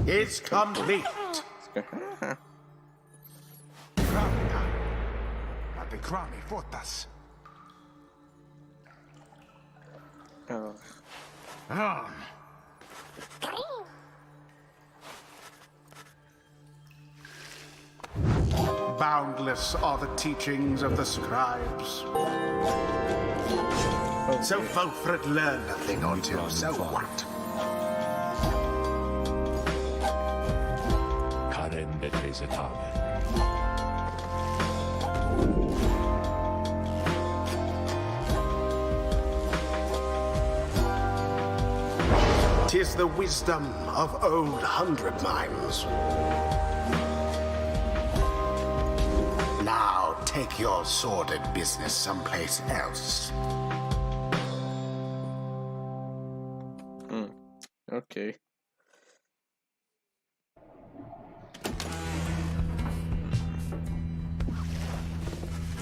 is complete. Adekrami Fortas. Boundless are the teachings of the scribes. So Fulfred learned a thing or two, so what? Karen Betrezetame. 'Tis the wisdom of old 100 Minds. Now take your sordid business someplace else. Okay.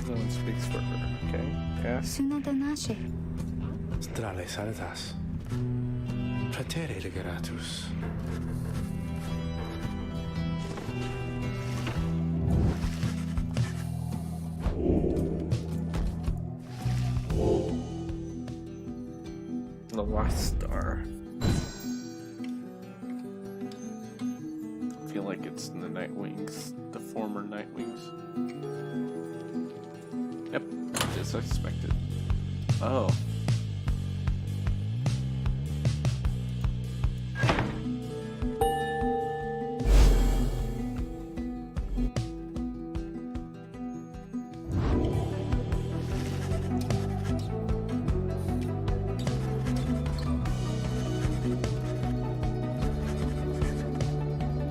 No one speaks for her. Okay. Yeah. Sunadanache. Strale saltas. Pratere regeratus. The last star. I feel like it's the Nightwings, the former Nightwings. Yep, just expected. Oh.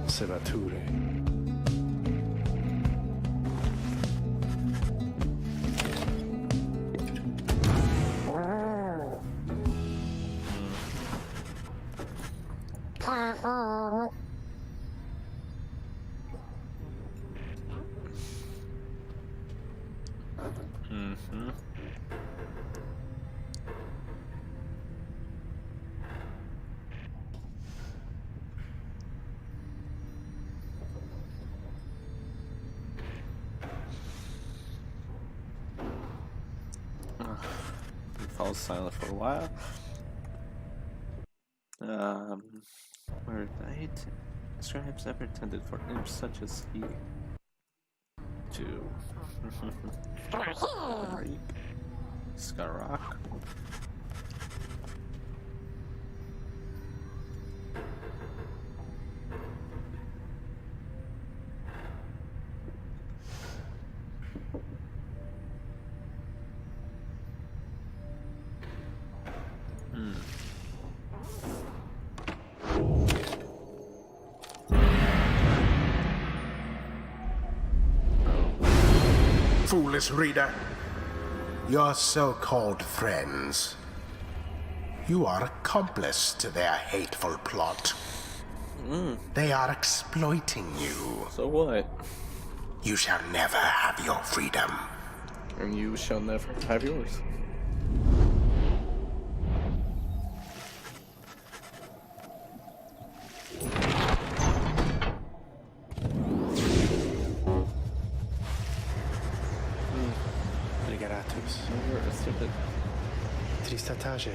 Sebature. He falls silent for a while. Were they scribes ever tended for imps such as he to Skarak? Foolish reader, your so-called friends, you are accomplice to their hateful plot. They are exploiting you. So what? You shall never have your freedom. And you shall never have yours. Regeratus. Stupid. Tristatage.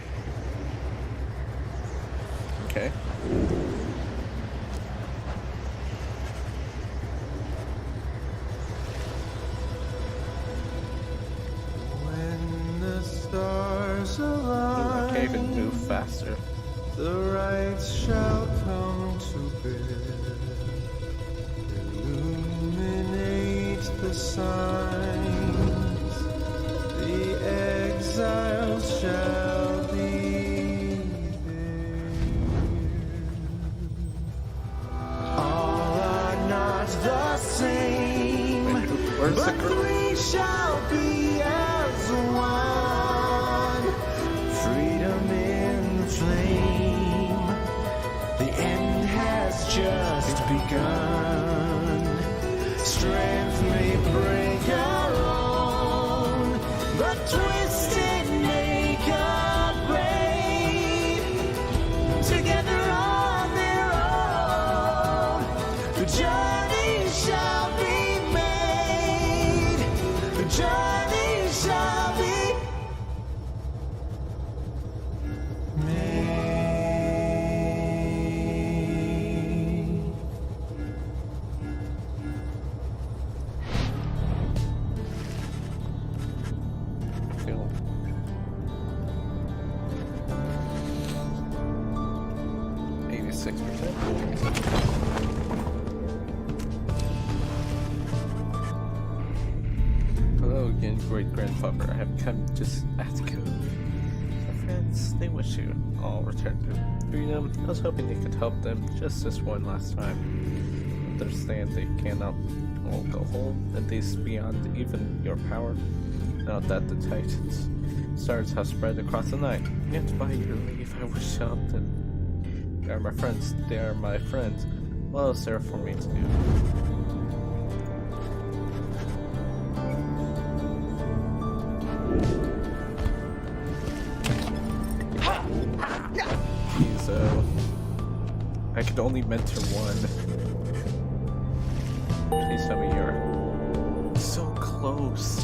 Okay. When the stars align, I can't even move faster. the rights shall come to bear. Illuminate the signs, the exiles shall be there. All are not the same, Where's the but we shall be as one. Freedom in the flame. The end has just begun. Strength may break our own, but twisted make up great. Together on their own. 6%. Hello again, great grandfather. I have come just ask you. My friends, they wish you all return to freedom. I was hoping you could help them just this one last time. Understand they cannot all go home, at least beyond even your power. Now that the Titans' stars have spread across the night, and by your leave, I wish to help them. They are my friends. They are my friends. What else is there for me to do? I could only mentor one. Please tell me you're so close.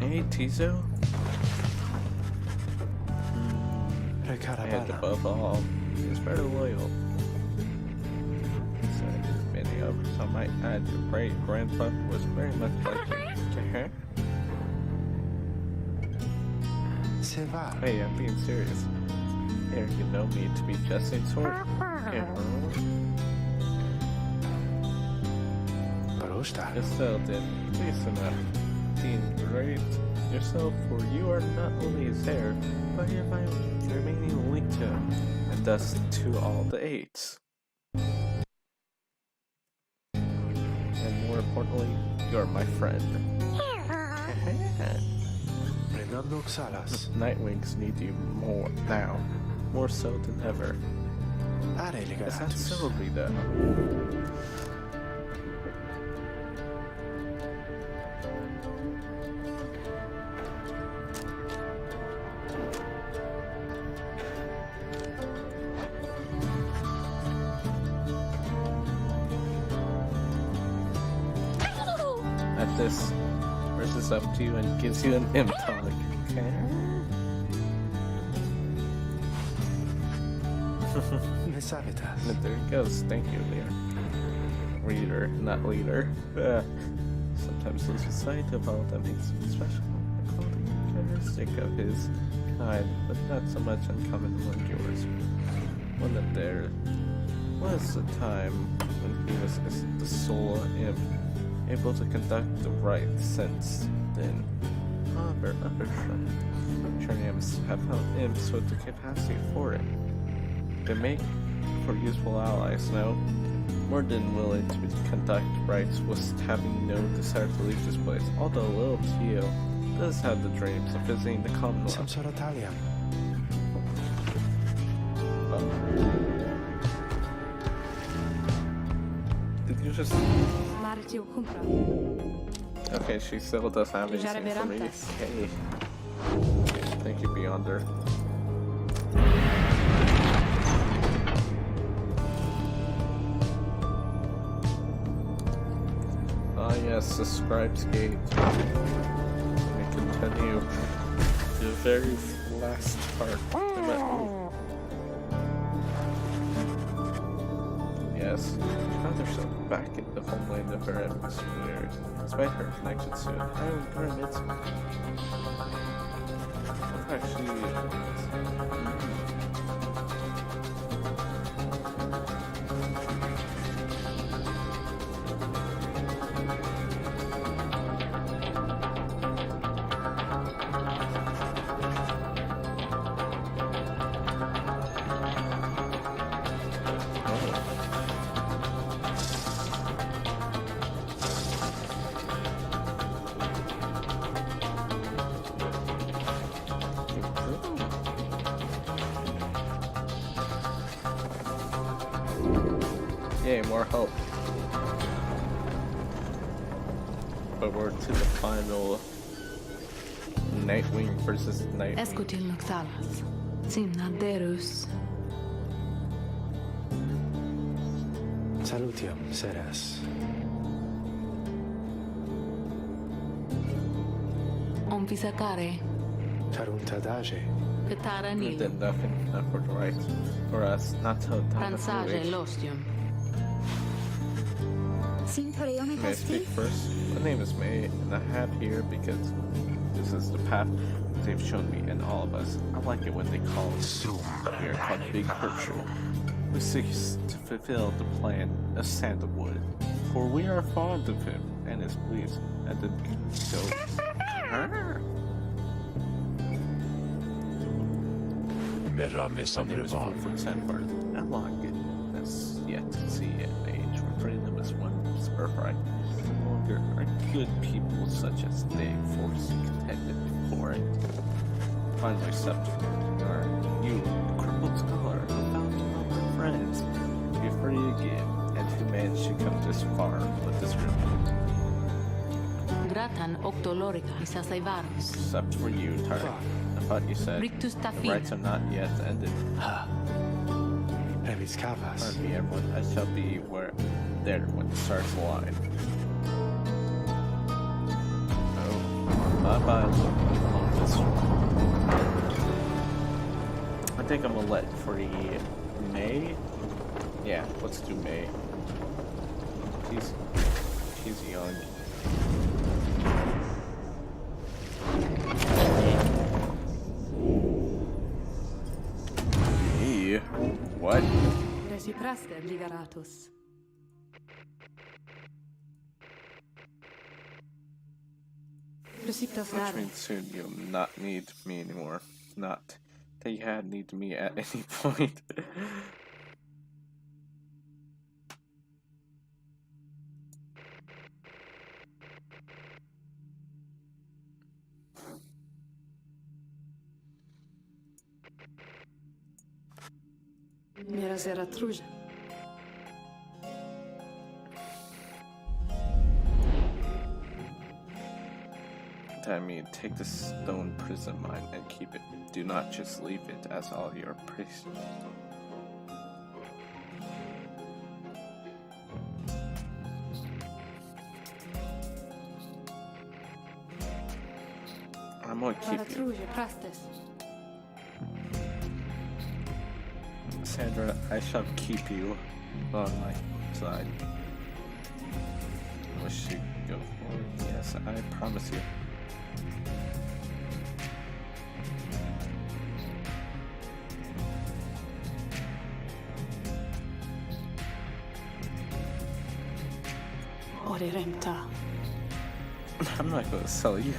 Hey, Tizo. And above all, he's very loyal. So many others, I might add, your great grandfather was very much like to her. Hey, I'm being serious. Here, you know me to be just a sort. Just so then, please enough. Dean, right yourself, for you are not only his heir, but you're my remaining link to him, and thus to all the eights. And more importantly, you're my friend. Nightwings need you more now, more so than ever. Is that so, Rita? At this, versus up to you and gives you an imp tonic. Okay. There he goes. Thank you, Leader. Reader, not leader. Sometimes lose sight of all that makes him special. A clothing characteristic of his kind, but not so much uncommon among yours. One that there was a time when he was the sole imp, able to conduct the right sense. Then, however, other Triniums have found imps with the capacity for it. They make for useful allies, no? More than willing to conduct rites with having no desire to leave this place, although little Tio does have the dreams of visiting the Commonwealth. Some sort of Italian. Did you just... Okay, she still does have anything for me. Hey. Thank you, Beyonder. Ah yes, the Scribe's Gate. We continue the very last part. Yes, she found herself back in the homeland of her adversary, despite her connection to it. I would permit. Yay, more hope. But we're to the final Nightwing versus Nightwing. Escutil Noxalas. Simnaderus. Salutium, Seras. Onvisacare. Caruntadage. Petara We Nilum. did nothing for the right. For us, not to Transage Lostium. May I speak first? My name is May, and I have here because This is the path they've shown me and all of us. I like it when they call us. Sum. We are called Big Picture. We seeks to fulfill the plan of Sandalwood, for we are fond of him and his beliefs. And then go. My name is Fulford Sandford. I long it as yet to see an age where freedom is one's birthright. No longer are good people such as they force contended for it. Finally, subject are you, the crippled scholar who found your friends. Be free again, and who managed to come this far with this group. Gratan octolorica isasaivarus. Except for you, Tyre. I thought you said Rictus the tafid. rites are not yet ended. Remis capas. Pardon me, everyone. I shall be there when it starts the line. Oh, bye-bye. Along this. I think I'm gonna let for the May. Yeah, let's do May. She's young. Hey, what? Recipraste liberatus. Reciproc Which means soon you'll not need me anymore. Not that you had need me at any point. Mira Zeratruja. I mean, take the stone prison mine and keep it. Do not just leave it as all your priests. I'm gonna keep you. Paratruja prastes. Sandra, I shall keep you on my side. I wish you go forward. Yes, I promise you. Oriremta. I'm not gonna sell you.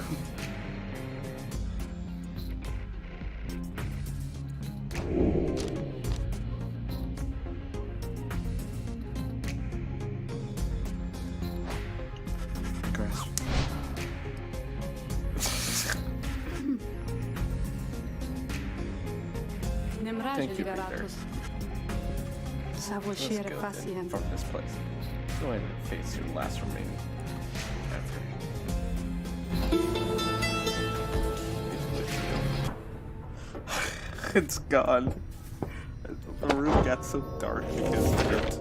Nemraje Thank you, liberatus. Let's Savocere go then facient. from this place. Go ahead and face your last remaining effort. It's gone. The room got so dark because of it.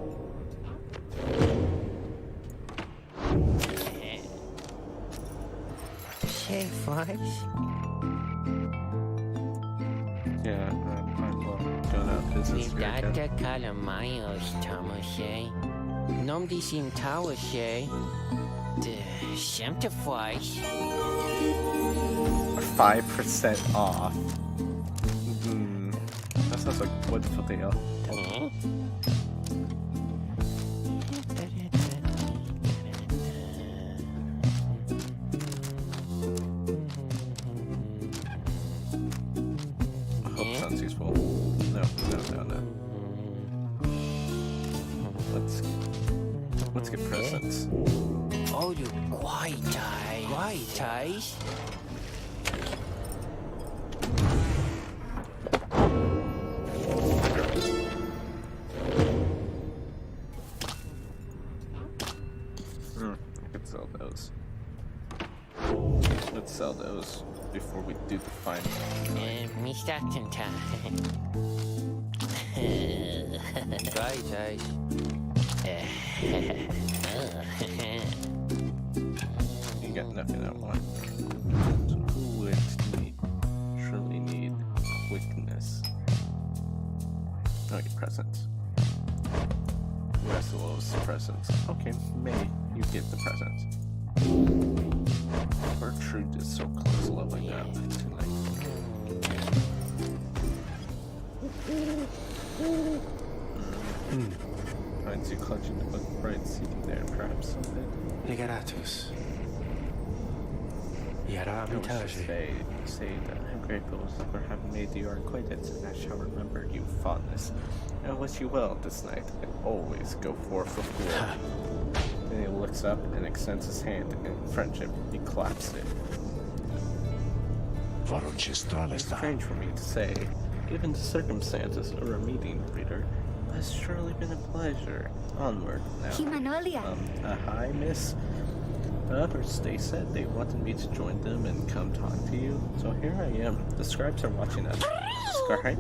Say voice. Yeah, I'm going out of business here again. Vidata Calamayos, Tomoshe. Nom di Sintawashe. The Semtifies. 5% off. That sounds like a wonderful deal. I hope sounds useful. No. Let's get presents. Oh, you white eyes. I could sell those. Let's sell those before we do the final. Mr. Tinta. White eyes. You got nothing I want. So who would truly need quickness? Oh, your presents. Who has the lowest presents? Okay, May, you get the presents. Birch Truth is so close, loving up tonight. Finds you clutching the book bright sitting there, perhaps something. Liberatus. Yara I wish to Mitage. say that I'm grateful for having made your acquaintance, and I shall remember you fondness. I wish you well this night, and always go forth with glory. Then he looks up and extends his hand, and in friendship, he claps it. It's strange for me to say, given the circumstances of our meeting, reader, but it's surely been a pleasure. Onward now. Hi, miss. Others, they said they wanted me to join them and come talk to you, so here I am. The scribes are watching us. Scribe?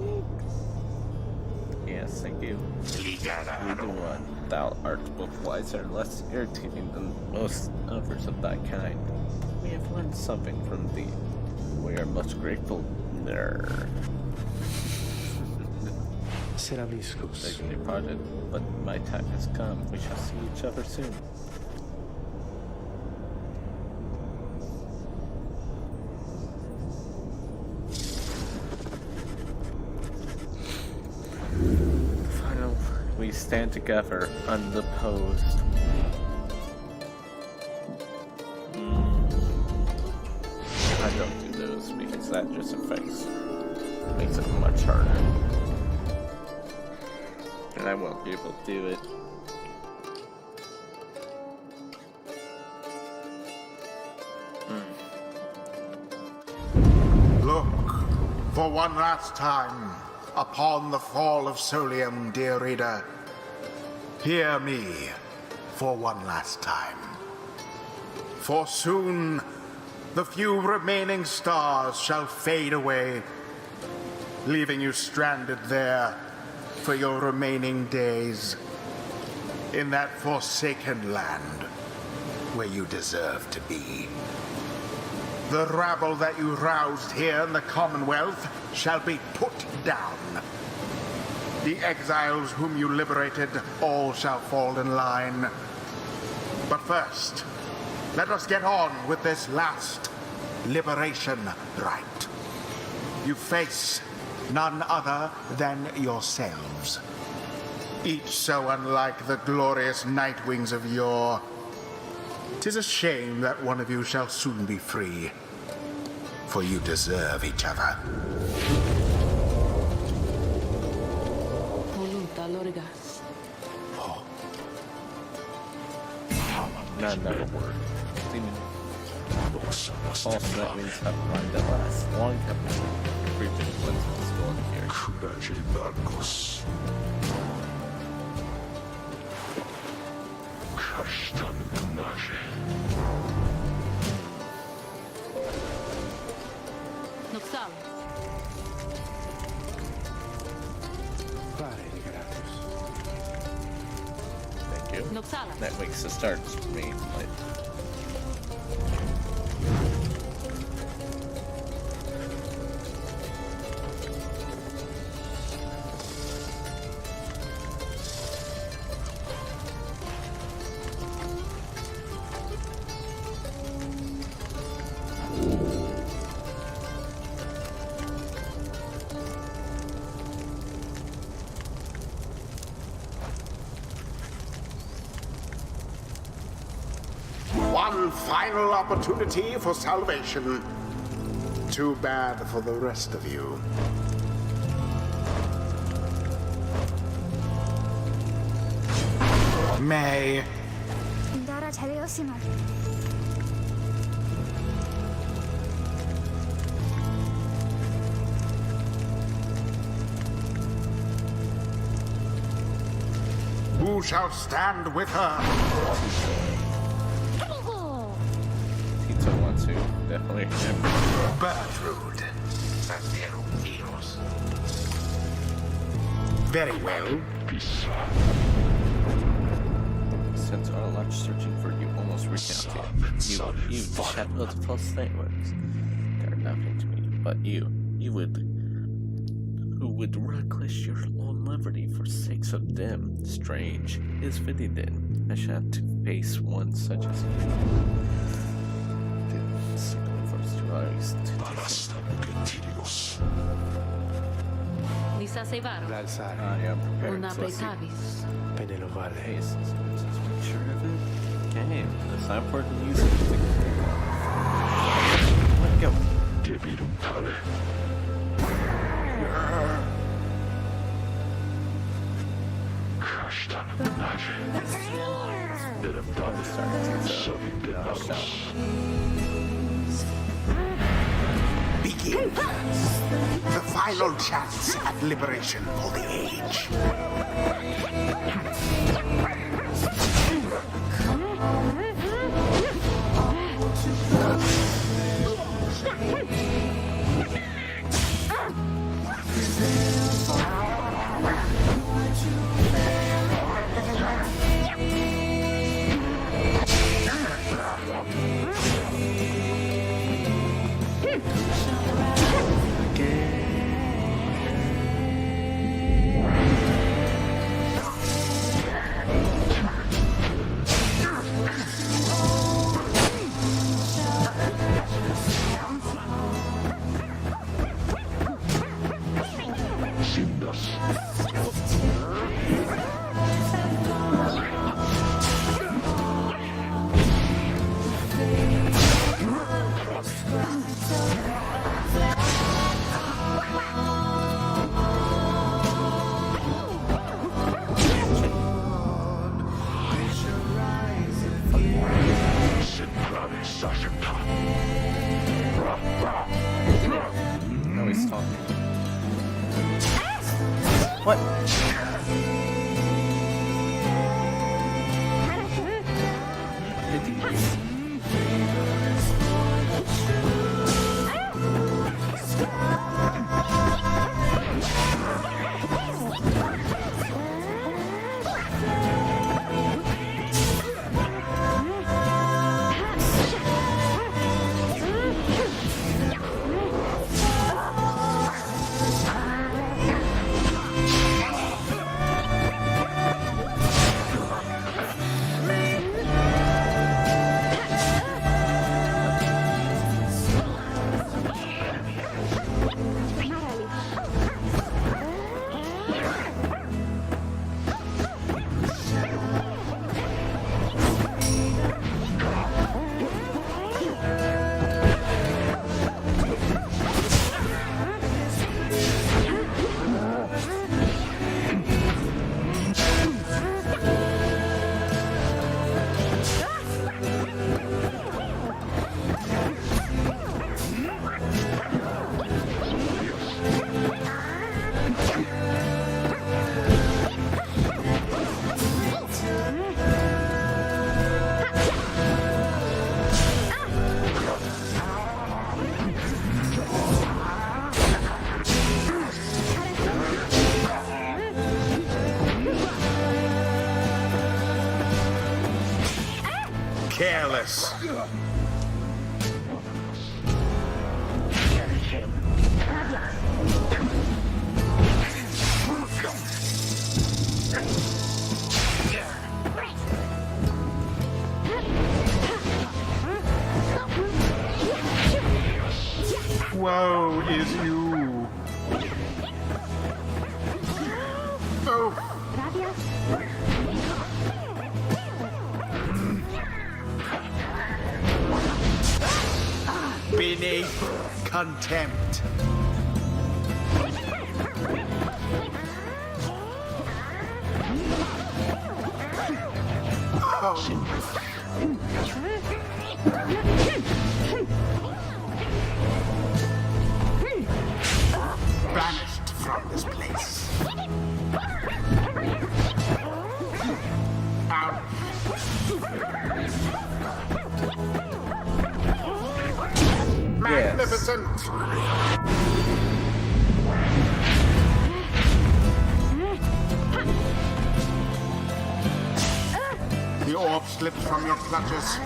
Yes, thank you. Read the one. Thou art both wiser, less irritating than most others of thy kind. We have learned something from thee. We are much grateful. Ceramiscus. Begging your pardon, but my time has come. We shall see each other soon. Final, we stand together unopposed. I don't do those because that just makes it much harder. And I won't be able to do it. Look, for one last time, upon the fall of Solium, dear reader. Hear me for one last time. For soon, the few remaining stars shall fade away, leaving you stranded there for your remaining days in that forsaken land where you deserve to be. The rabble that you roused here in the Commonwealth shall be put down. The exiles whom you liberated all shall fall in line. But first, let us get on with this last liberation rite. You face none other than yourselves. Each so unlike the glorious Nightwings of yore. 'Tis a shame that one of you shall soon be free, for you deserve each other. Voluta Lorigas. Not another word. False Nightwings have arrived at last. Long kept preaching once it was going here. Guchalal. Pare Liberatus. Thank you. Guchalal. That makes the start for me. One final opportunity for salvation. Too bad for the rest of you. May. Who shall stand with her? Pizza wants to. Definitely. Bertrude. Very well. Since our lunch searching for you almost recounted, you the shadow of the false nightmares. They're nothing to me, but you who would relinquish your lone liberty for sakes of them. Strange. It is fitting then. I shall have to face one such as you. he's Nisa Sevaro. L'alzare. yeah, I'm prepared. Una So let's see. Betavis. Penelovale. Okay, so let's just make sure of it. Okay, it's time for the music. Let go. Begin. The final chance at liberation for the age. No, he's talking. What? Careless. Woe is you. Oh. Beneath contempt. Banished from this place. Out. Magnificent. The orb slipped from your clutches.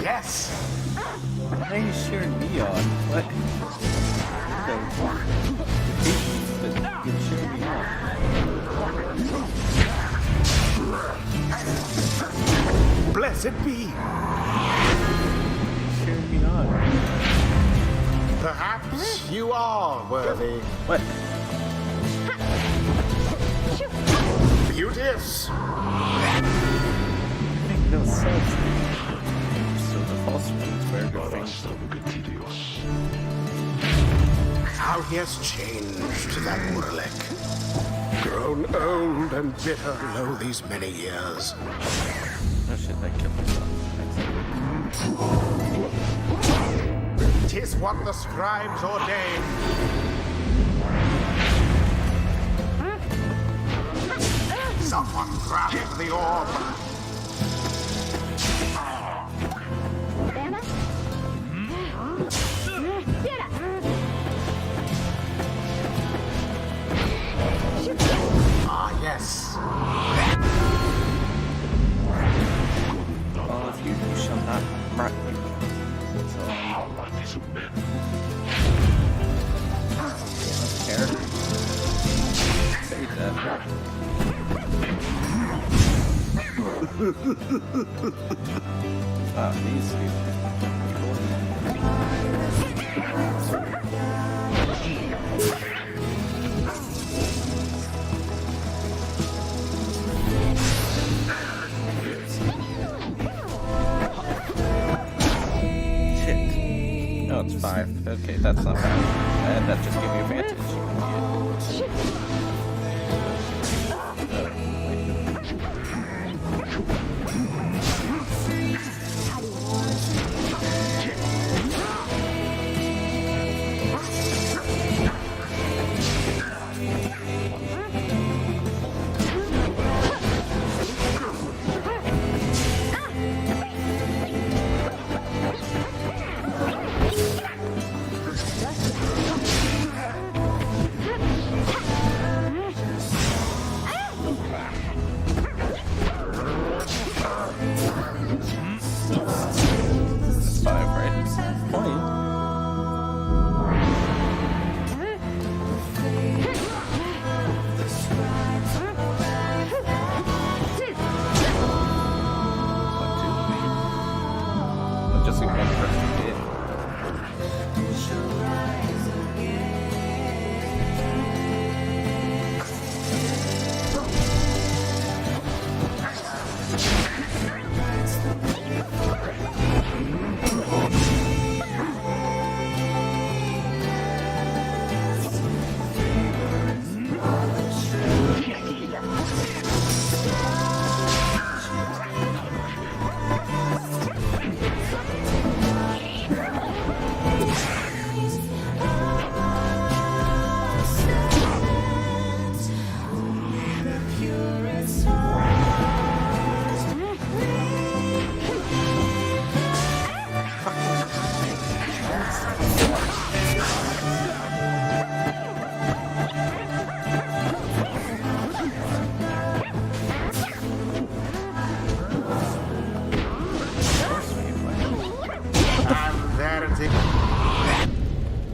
Yes. Why are you sharing me on? What? It should be on. Blessed be. Should be on. Perhaps you are worthy. What? Beauteous. Make no sense. So the false ones were going. How he has changed, that Guchalal. Grown old and bitter lo these many years. Oh shit, I killed myself. 'Tis what the scribes ordain. Someone grab the orb. Ah, yes. All of you shall not mark me. So, I don't care. Say that. These people. Shit. Oh, it's 5. Okay, that's not bad. And that just gave me advantage.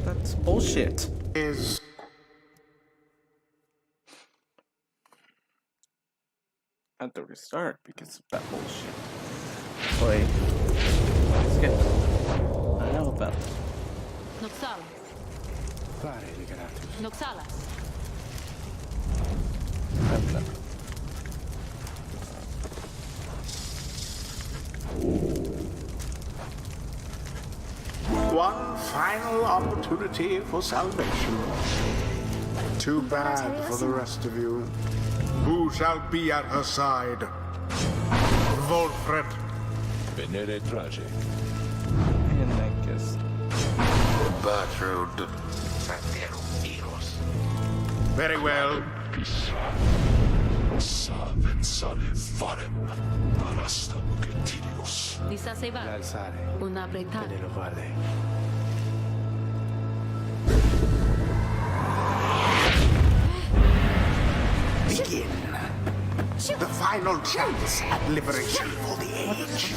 That's bullshit. Is I had to restart because of that bullshit. Wait. Skip. I know about it. Guchalal. Pyre, Liberatus. Guchalas. I've never. one final opportunity for salvation. Too bad for the rest of you. Who shall be at her side? Volfred. Venere Trage. And I guess. Bertrude. Very well. Saven sale farem. Arasta mucetilios. Lisa se va. L'alzare. Una bretaglia. Venere Valle. Begin. The final chance at liberation for the age.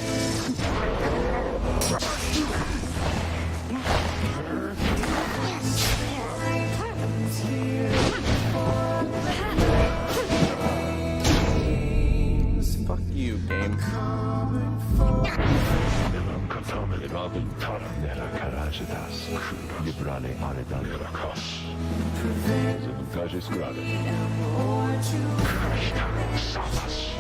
Nie brane aredan rakas. Zakazes grade. Salas.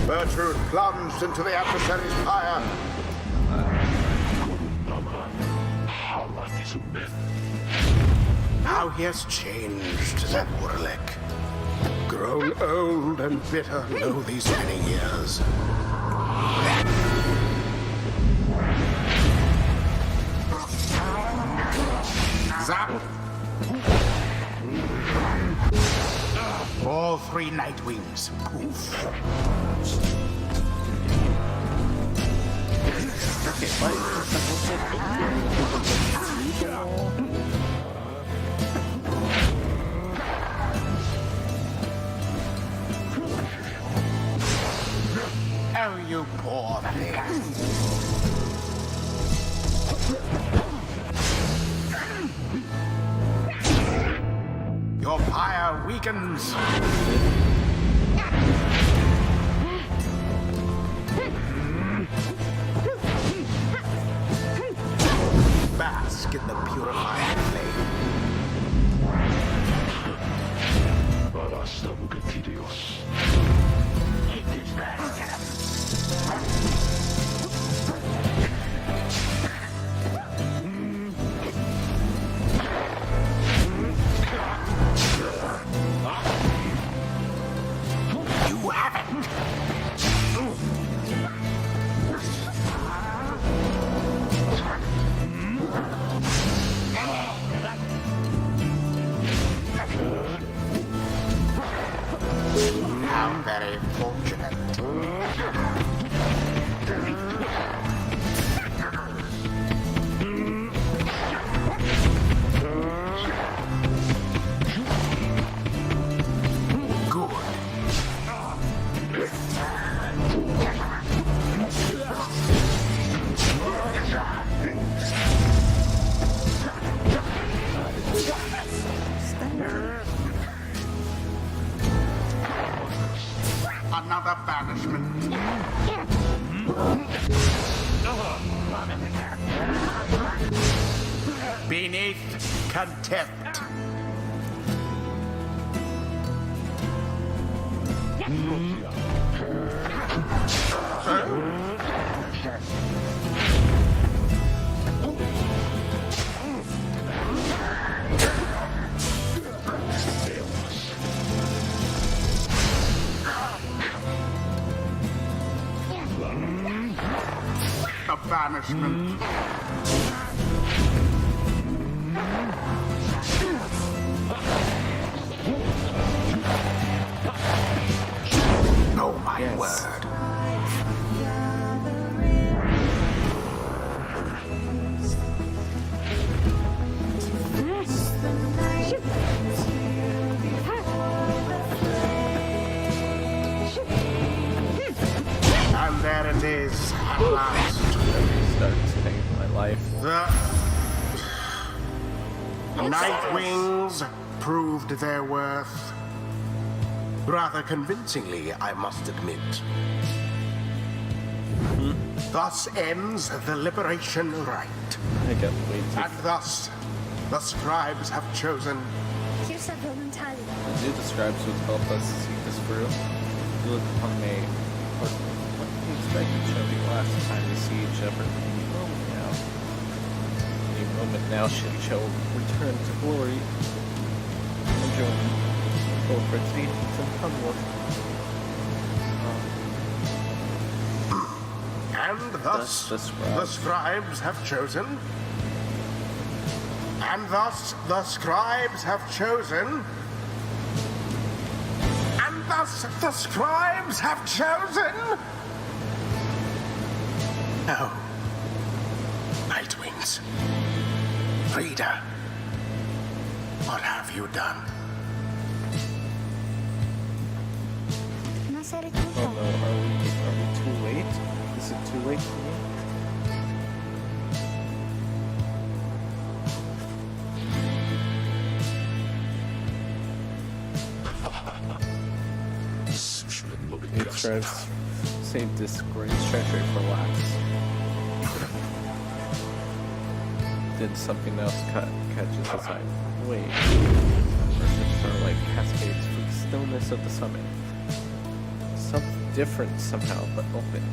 Bertrude plunged into the adversary's pyre. How he has changed, that Warlick. Grown old and bitter, know these many years. Zap! All three Nightwings. Poof. Oh, you poor thing. Your pyre weakens. Bask in the purifying flame. Beneath contempt. A banishment. Oh my Yes. word. And there it is, at last. Start today my life. The Night Wings proved their worth. Rather convincingly, I must admit. Thus ends the liberation rite. I got way too. And thus, the scribes have chosen. The new describes would help us see this through. You look upon me. What we expected shall be the last time we see each other. Any moment now. Any moment now she shall return to glory. And join both for Stevens and Commonwealth. And thus, the scribes have chosen. And thus, the scribes have chosen. And thus, the scribes have chosen. Oh, Night Wings. Frida, what have you done? Oh no, are we too late? Is it too late for me? It tries save this great treasury for last. Then something else catches his eye. Wait. Verses are like cascades through the stillness of the summit. Something different somehow, but open.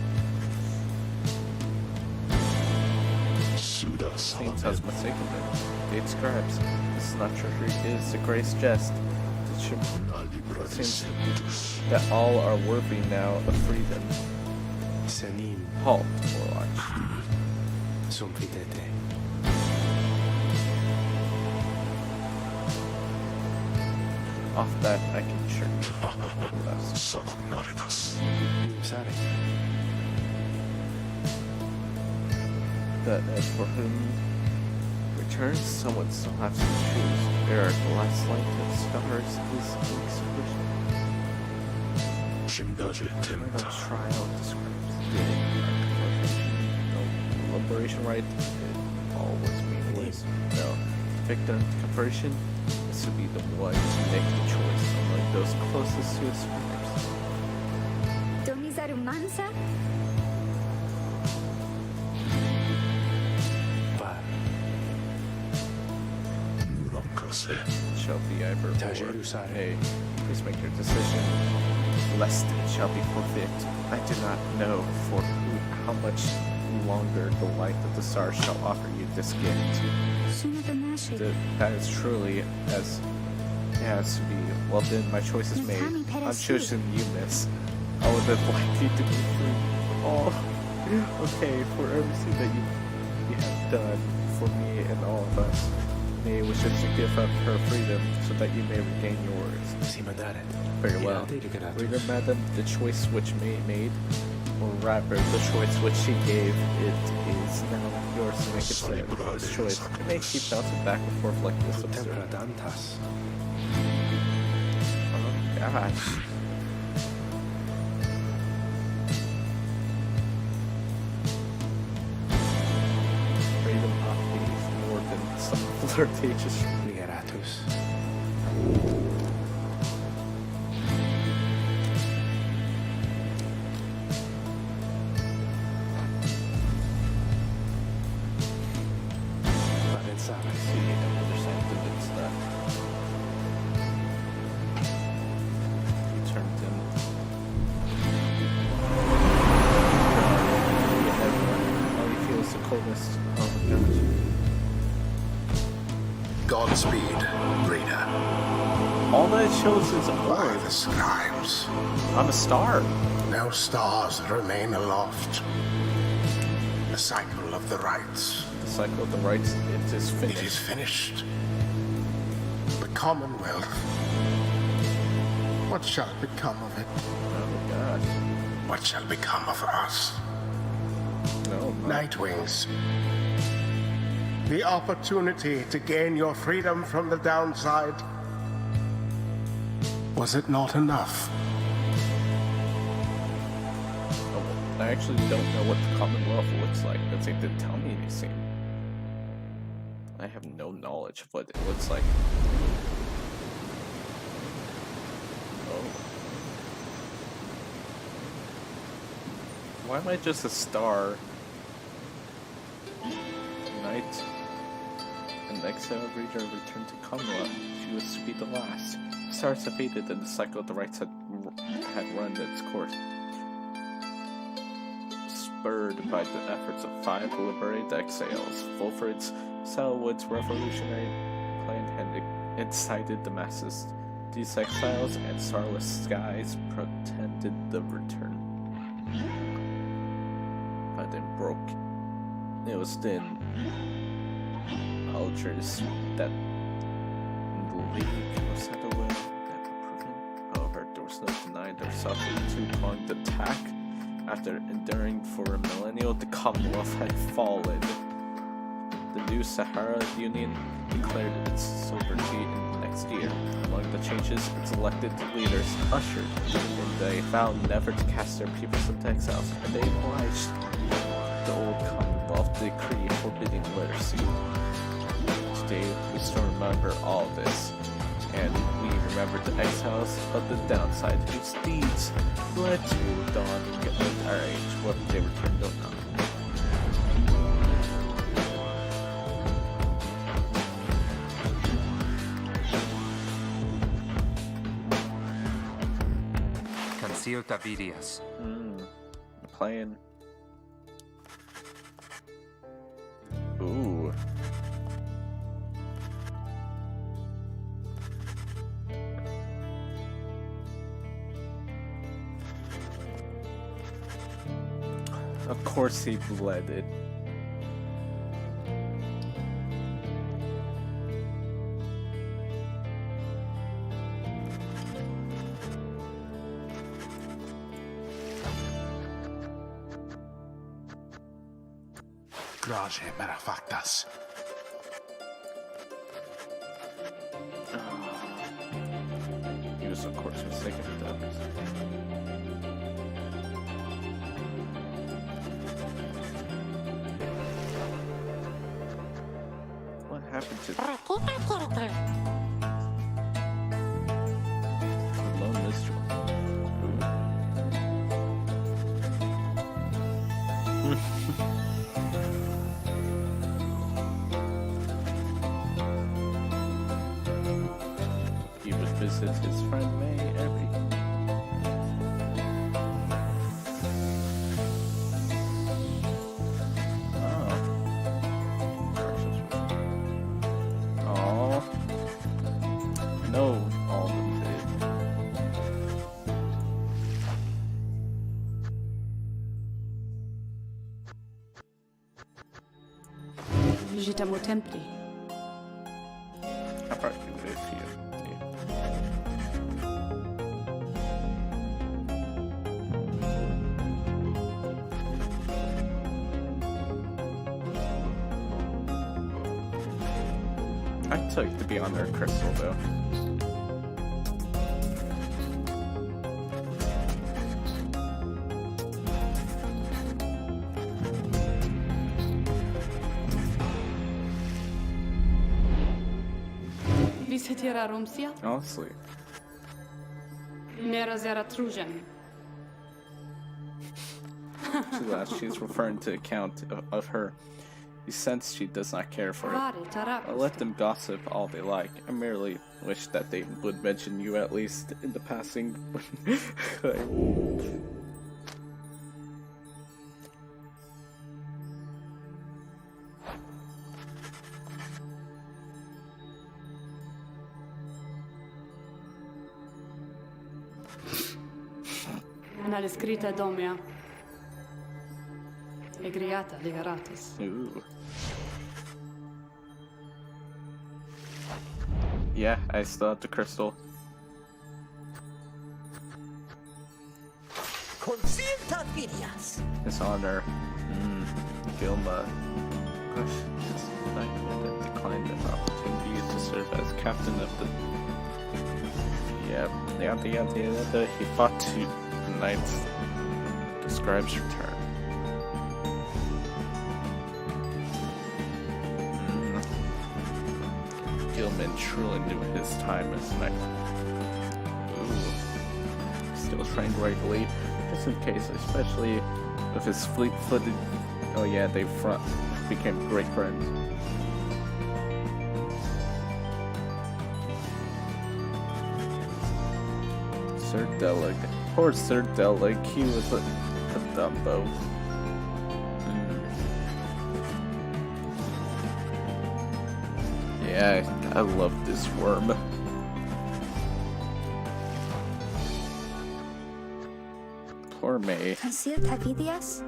Saints has mistaken it. It describes. This is not treasury, it is the greatest jest. It seems that all are worthy now of freedom. Sanim, Halt, Warlock. son fidete. Off that, I can sure. Sare. That as for whom returns, someone still has to choose. There are the last light of stars is expression. No trial describes the liberation right. It all was meaningless. No. Victim conversion is to be the one to make the choice among those closest to his scriptures. Shall be either or. Hey, please make your decision, lest it shall be forfeit. I do not know for how much longer the light of the stars shall offer you this gift. That is truly as it has to be. Well then, my choice is made. I'm choosing you, miss. I would have liked you to be free. Oh, okay, for everything that you have done for me and all of us. May we should give up her freedom so that you may regain yours. Very well. Reader, madam, the choice which May made, or rather, the choice which she gave, it is now yours to make it stand. This choice, it may keep bouncing back and forth like this absurd. Oh gosh. Freedom of these more than some flirtatious Liberatus. coolest. Oh my gosh. Godspeed, reader. All that shows is a By word. the scribes, I'm a star. no stars remain aloft. The cycle of the rites, The cycle of the rights, it is it finished. is finished. The Commonwealth, what shall become of it? Oh my gosh. What shall become of us? No, no. Nightwings. The opportunity to gain your freedom from the downside. Was it not enough? Oh, well, I actually don't know what the Commonwealth looks like. Because they didn't tell me anything. I have no knowledge of what it looks like. Oh. Why am I just a star? Night. An exiled reader returned to Commonwealth. She was to be the last. The stars had faded and the cycle of the rites had run its course. Spurred by the efforts of 5 liberated exiles, Fulford's Selwood's revolutionary plan had incited the masses. These exiles and starless skies pretended the return. But it broke. It was then ultras that the League was set away that were proven. However, there was no denying their two-pronged attack. After enduring for a millennium, the Commonwealth had fallen. The new Sahara Union declared its sovereignty in the next year. Among the changes, its elected leaders ushered in they vowed never to cast their peoples into exiles, and they obliged the old Commonwealth decree forbidding literacy. Today, we still remember all this, and we remember the exiles of the downside whose deeds led to the dawning of our age, whether they returned or not. Concealta Vidias. Playing. Ooh. Of course he bled it. Graje merefactas. He was of course mistaken with that. What happened to the lone minstrel? He would visit his friend May every. Oh, no, all of them did. Visitamo templi. I probably could do it for you. I'd like to be on their crystal though. Visitera Rumsia? Honestly. Nera Zaratrujan. She laughs. She's referring to account of her. You sense she does not care for it. Vare I'll Tarapus. let them gossip all they like. I merely wish that they would mention you at least in the passing. Tale scritta domia. Egriata liberatus. Ooh. Yeah, I still have the crystal. His honor. Gilma. Gosh, it's nightmare that declined an opportunity to serve as captain of the. Yeah, he fought two knights. Describes return. Gilman truly knew his time as knight. Ooh. Still trained regularly, just in case, especially with his fleet-footed. Oh yeah, they became great friends. Sir Delig. Poor Sir Delig, he was a Dumbo. Yeah, I love this worm. Poor May. Concealed Tavidias?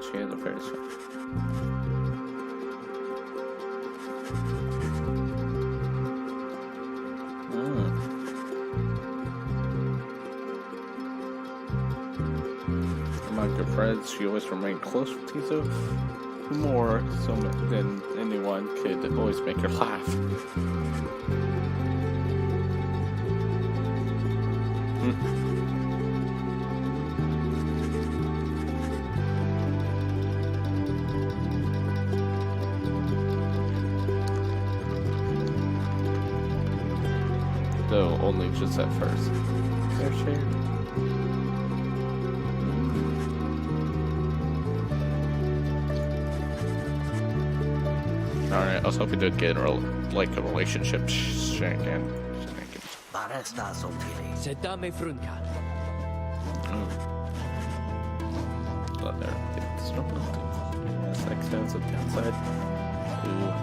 She has a very strong. Among her friends, she always remained close with Tizo. More so than anyone could always make her laugh. Though only just at first. Fair share. Alright, I was hoping to get like a relationship shenanigans. Sedame frunka. Let there be trouble. Yes, X stands at the outside. Ooh.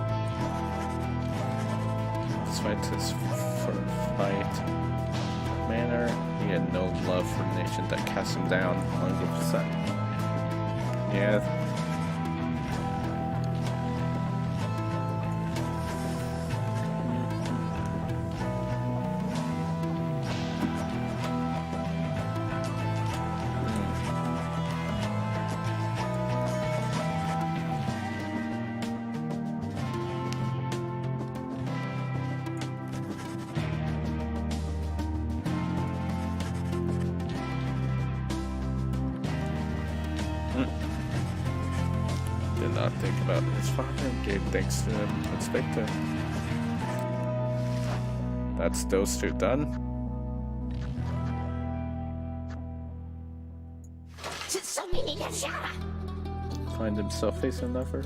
Despite his fight manner, he had no love for the nation that cast him down on the side. Yeah. Did not think about his father and gave thanks to him and spake to him. That's those two done. Find himself facing another.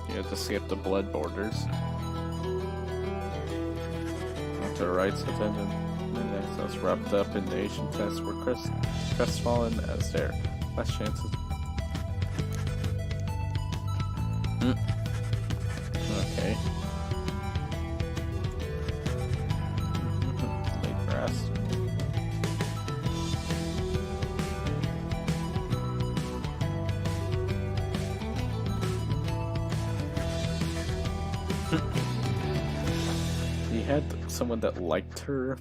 He had to skip the blood borders. After the rights attendant and themselves wrapped up in the Asian tests were crestfallen as their last chances. Okay. Late grass. He had someone that liked him.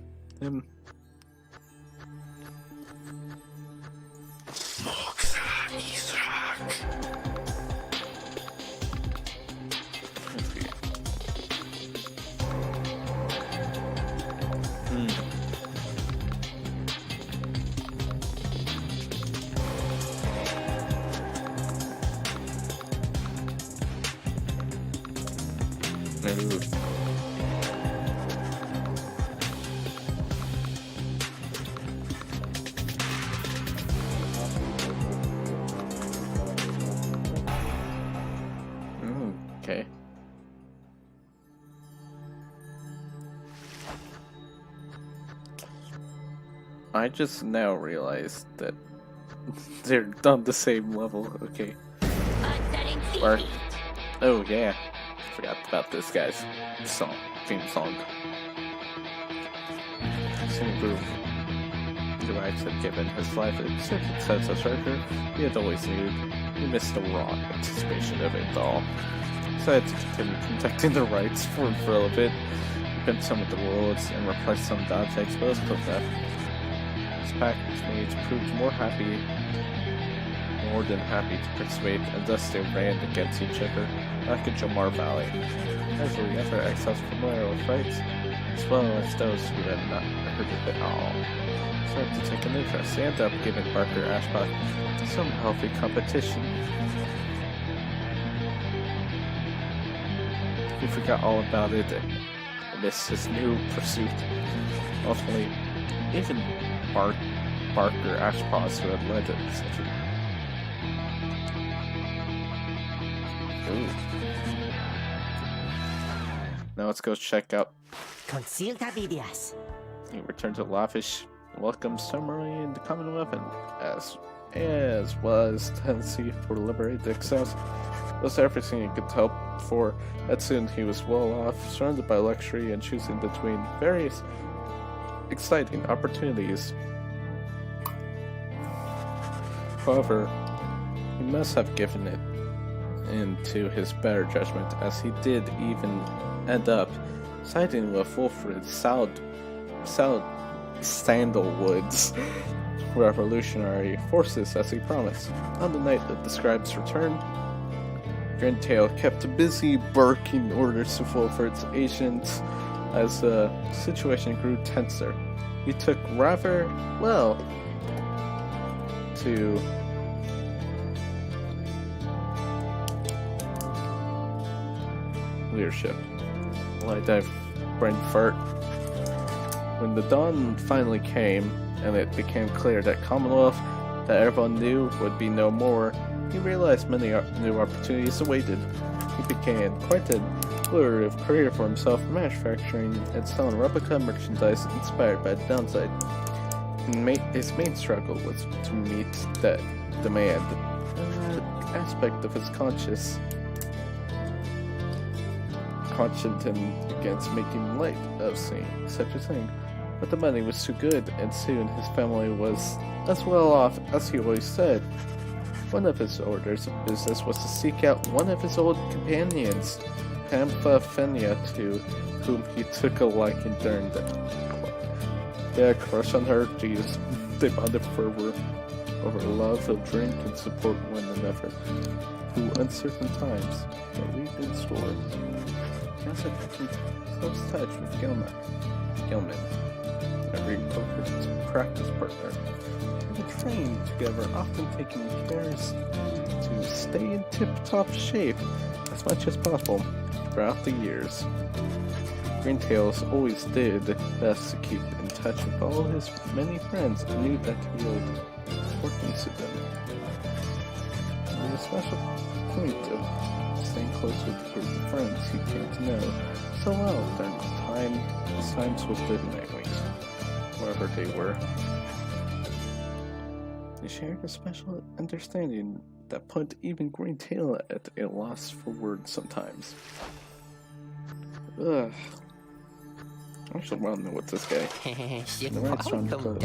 Ooh. Okay. I just now realized that they're on the same level. Okay. Or, oh yeah, forgot about this guy's theme song. Same groove. the rights had given his life a certain sense of treasure he had always needed. He missed the raw anticipation of it all. Decided to continue protecting the rights for a bit, pimp some of the rewards, and replace some objects exposed to theft. His package mates proved more than happy to persuade, and thus they ran against each other back in Jomar Valley. Casually, other exiles familiar with rights, as well as those who had not heard of it at all, started to take an interest. They ended up giving Barker Ashbach some healthy competition. He forgot all about it and missed his new pursuit. Ultimately, even Barker Ashpaws, who had led it, such a now let's go check out. Concealta vidias. He returned to lavish welcome ceremony in the Commonwealth, and as well as tendency for to liberate the exiles was everything he could hope for. That soon he was well off, surrounded by luxury, and choosing between various exciting opportunities. However, he must have given it into his better judgment, as he did even end up siding with Wilfred Sandalwood's revolutionary forces as he promised. On the night of the scribe's return, Grandtail kept busy barking orders to Wilfred's agents as the situation grew tenser. He took rather well to leadership. Light dive brain fart. When the dawn finally came, and it became clear that Commonwealth that everyone knew would be no more, he realized many new opportunities awaited. He began quite a lucrative career for himself, manufacturing and selling replica merchandise inspired by the downside. His main struggle was to meet that demand. An aspect of his conscience cautioned him against making light of such a thing, but the money was too good, and soon his family was as well off as he always said. One of his orders of business was to seek out one of his old companions, Pampa Fenia, to whom he took a liking during the crush on her. Jesus, they bonded over love of drink and support one another through uncertain times that lead in store. He also kept in close touch with Gilman, every poker's practice partner. They trained together, often taking cares to stay in tip-top shape as much as possible throughout the years. Greentails always did best to keep in touch with all his many friends and knew that he owed importance to them. There was a special point of staying close with the group of friends he came to know so well during his times with the Nightwings, wherever they were. They shared a special understanding that put even Greentail at a loss for words sometimes. Ugh. I should run with this guy. The rats run close.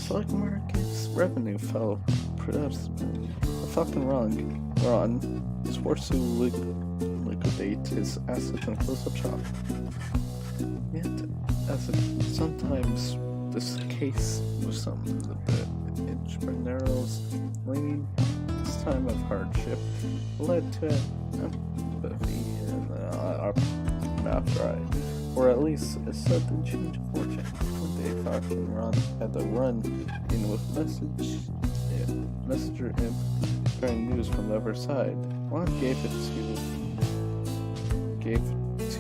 Stock market's revenue fell precipitously. The fucking Ron is forced to liquidate his assets and close up shop. Yet, as it sometimes this case with some of the entrepreneurs leading this time of hardship led to empathy and mouth dry, or at least a sudden change of fortune. One day, Fox and Ron had a run in with Messenger Imp bearing news from the other side. Ron gave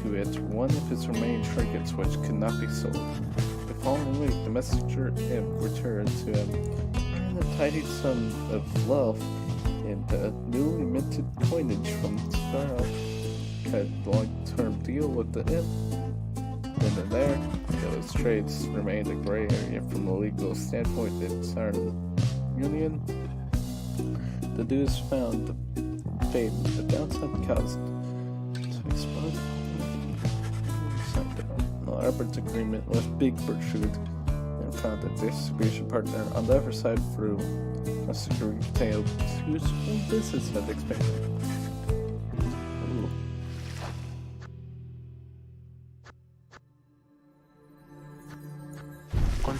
to it one of his remaining trinkets which could not be sold. The following week, the Messenger Imp returned to him and a tidy sum of wealth in the newly minted coinage from Star. Had a long-term deal with the Imp. Then and there, those trades remained a gray area from a legal standpoint in Saturn Union. The dues found paid the downside caused to explode. Albert's agreement with Big Bertrude and found a distribution partner on the other side through a secure retail whose own business had expanded. Ooh.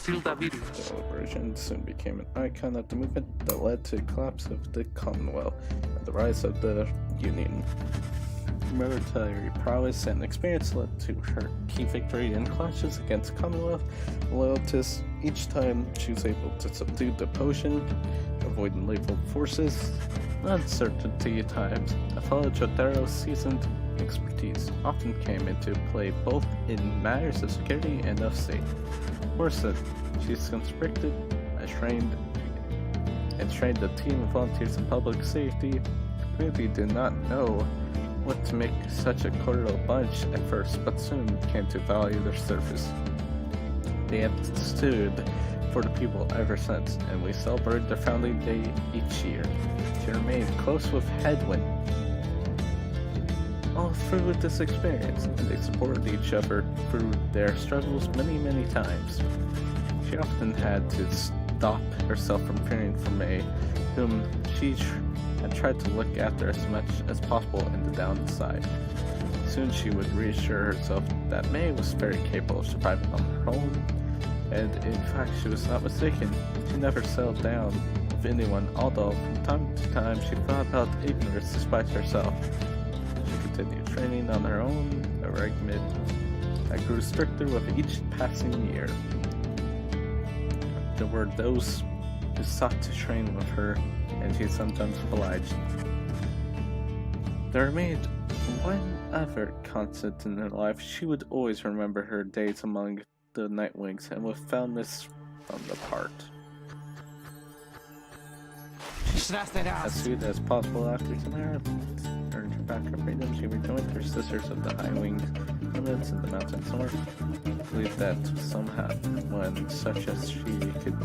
The Liberation soon became an icon of the movement that led to the collapse of the Commonwealth and the rise of the Union. Military prowess and experience led to her key victory in clashes against Commonwealth loyalists. Each time she was able to subdue the potion, avoiding lethal forces, uncertainty times. A fellow Jotaro's seasoned expertise often came into play both in matters of security and of state. Worse than, she's conscripted, trained a team of volunteers in public safety. The community did not know what to make such a cordial bunch at first, but soon came to value their service. They have stood for the people ever since, and we celebrate their founding day each year. She remained close with Headwind all through this experience, and they supported each other through their struggles many times. She often had to stop herself from fearing for May, whom she had tried to look after as much as possible in the downside. Soon she would reassure herself that May was very capable of surviving on her own, and in fact she was not mistaken. She never settled down with anyone, although from time to time she thought about ignorance despite herself. She continued training on her own, a regimen that grew stricter with each passing year. There were those who sought to train with her, and she sometimes obliged. There remained one other constant in her life. She would always remember her days among the Nightwings, and with fondness from the part. As soon as possible after Tamara earned her back her freedom, she rejoined her sisters of the High Wing elements in the mountains north. Believed that somehow, when such as she could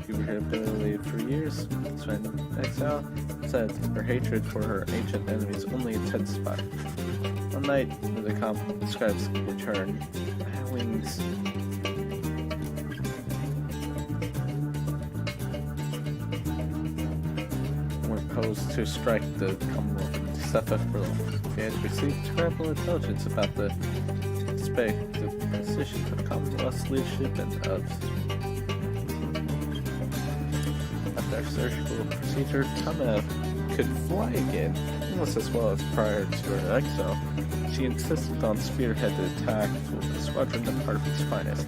be rehabilitated for years, spent in exile, said her hatred for her ancient enemies only intensified. One night, when the conscripts returned, the High Wings posed to strike the Commonwealth in Sephiroth. They had received terrible intelligence about the expected position of Commonwealth's leadership and of after surgical procedure, Tama could fly again, almost as well as prior to her exile. She insisted on spearheaded attack with a squadron of Harvey's finest.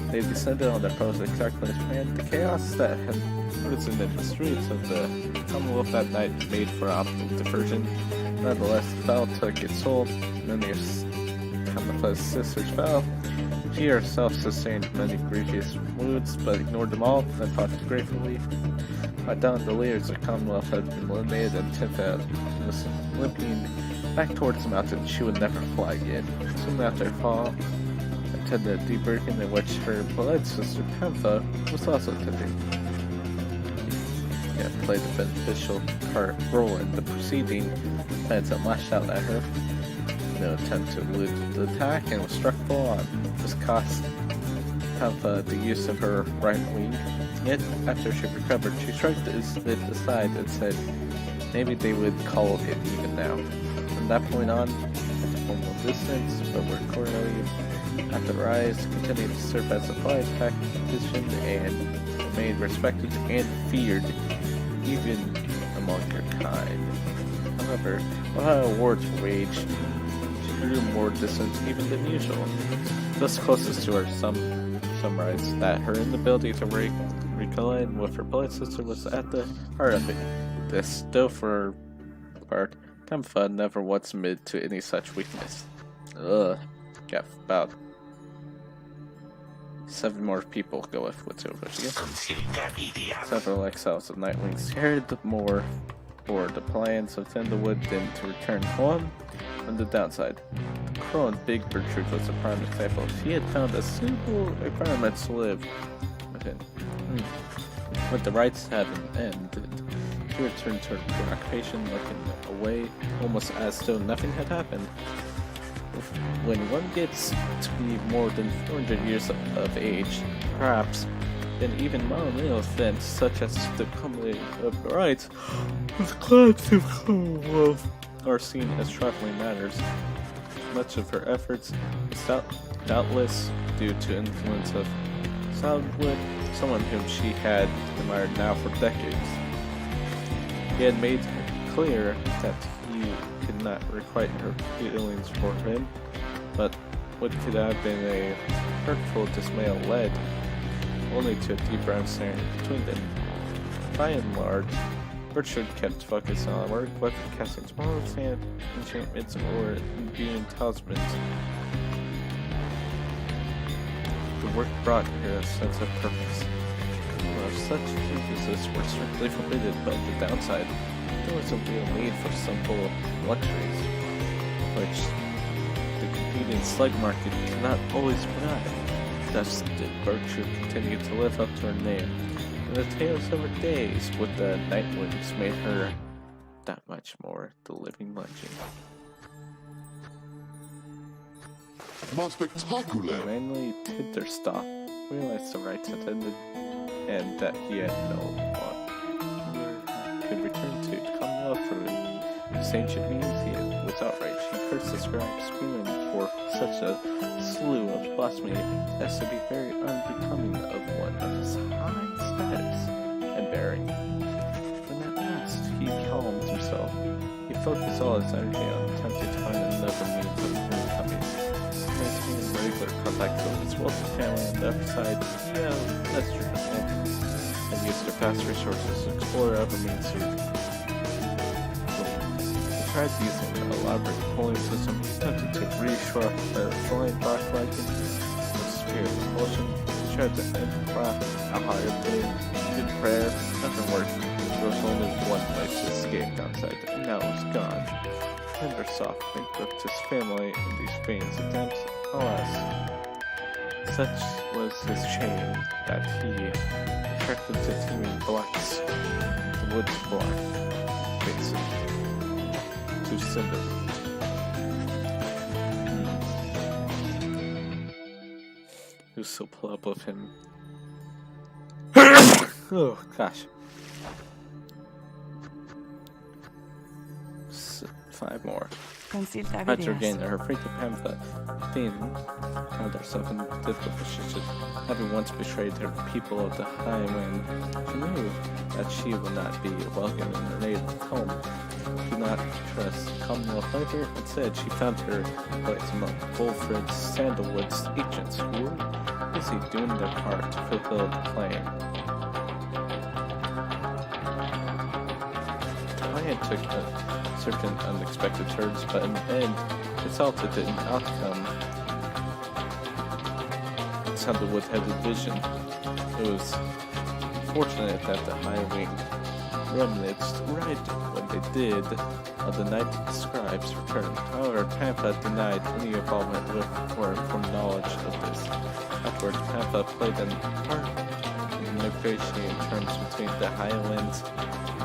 They descended on their foes exactly as planned. The chaos that had risen in the streets of the Commonwealth that night made for optimal diversion. Nonetheless, the battle took its toll. Many of Kamafa's sisters fell. She herself sustained many grievous wounds, but ignored them all and fought gratefully. By dawn, the leaders of the Commonwealth had been eliminated, and Tifa was limping back towards the mountain. She would never fly again. Soon after her fall, attended a debriefing in which her beloved sister Pantha was also attending. Played a beneficial role in the proceeding. Pantha lashed out at her. No attempt to elude the attack and was struck full on. This cost Pantha the use of her right wing. Yet, after she recovered, she shrugged it aside and said maybe they would call it even now. From that point on, at a formal distance, but were cordially at the rise, continued to serve as a flight tactician and remained respected and feared even among her kind. However, while wars raged, she grew more distant even than usual. Thus closest to her summarized that her inability to recollect with her blood sister was at the heart of it. This, though for her part, Kamfa never once admitted to any such weakness. Got about 7 more people go with what's over here. Several exiles of Nightwings carried more for the plans of Thunderwood than to return home. On the downside, the Crow and Big Bertrude was a prime example. She had found a suitable environment to live within. With the rites having ended, she returned to her preoccupation, looking away, almost as though nothing had happened. With When one gets to be more than 400 years of age, perhaps, then even monumental events such as the coming of the rights of the collective Commonwealth are seen as trifling matters. Much of her efforts is doubtless due to influence of Southwood, someone whom she had admired now for decades. He had made clear that he could not requite her feelings for him, but what could have been a hurtful dismay led only to a deeper understanding between them. By and large, Bertram kept focused on work, whether casting small sand enchantments or imbuing talismans. The work brought her a sense of purpose. While such emphasis were strictly forbidden, but the downside, there was a real need for simple luxuries, which the competing slug market could not always provide. Thus did Bertram continue to live up to her name, and the tales of her days with the Nightwings made her that much more the living legend. Mon spectaculaire! Randomly Tinterstock realized the rights had ended, and that he had no one could return to Commonwealth for his ancient museum. With outrage, he cursed the scribe, screaming for such a slew of blasphemy as to be very unbecoming of one of his high status and bearing. When at last he calmed himself, he focused all his energy on attempting to find another means of overcoming. Maintaining regular contact with his wealthy family on the other side, that's true, and used their past resources to explore other means to tried using an elaborate polling system. He attempted to restructure the flying black lightning with spirit propulsion. He tried to entrap a higher plane. He did prayer. Nothing worked. There was only one place to escape downside, and now it was gone. Tindersoft bankrupt his family in these vain attempts. Alas, such was his shame that he trekked into teeming blacks, the woods black, faces. To Cinder. Who's so pull up with him? Oh gosh. 5 more. After again, her frequent pamphlet, Thane found herself in difficult position, having once betrayed her people of the Highland. She knew that she would not be welcome in her native home. She could not trust Commonwealth labor. Instead, she found her place among Wolfred's Sandalwood's agents who were busy doing their part to fulfill the claim. The plan took certain unexpected turns, but in the end, resulted in an outcome Sandalwood had envisioned. It was fortunate that the High Wing remnants right when they did on the night the scribes returned. However, Pampa denied any involvement with or from knowledge of this. Afterwards, Pampa played a part in negotiating terms between the Highlands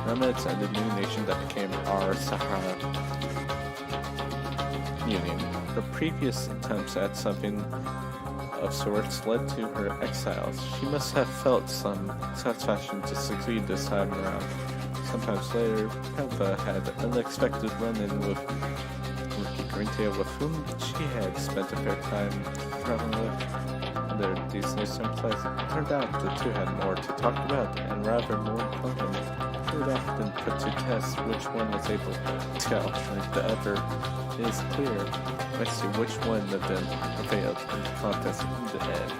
remnants and the new nation that became our Sahara Union. Her previous attempts at something of sorts led to her exiles. She must have felt some satisfaction to succeed this time around. Sometimes later, Pampa had an unexpected run-in with Ricky Greentail, with whom she had spent a fair time traveling with. Under these new circumstances, it turned out the two had more to talk about, and rather more in common. They would often put to test which one was able to outrank the other. It is clear as to which one of them prevailed in the contest in the end.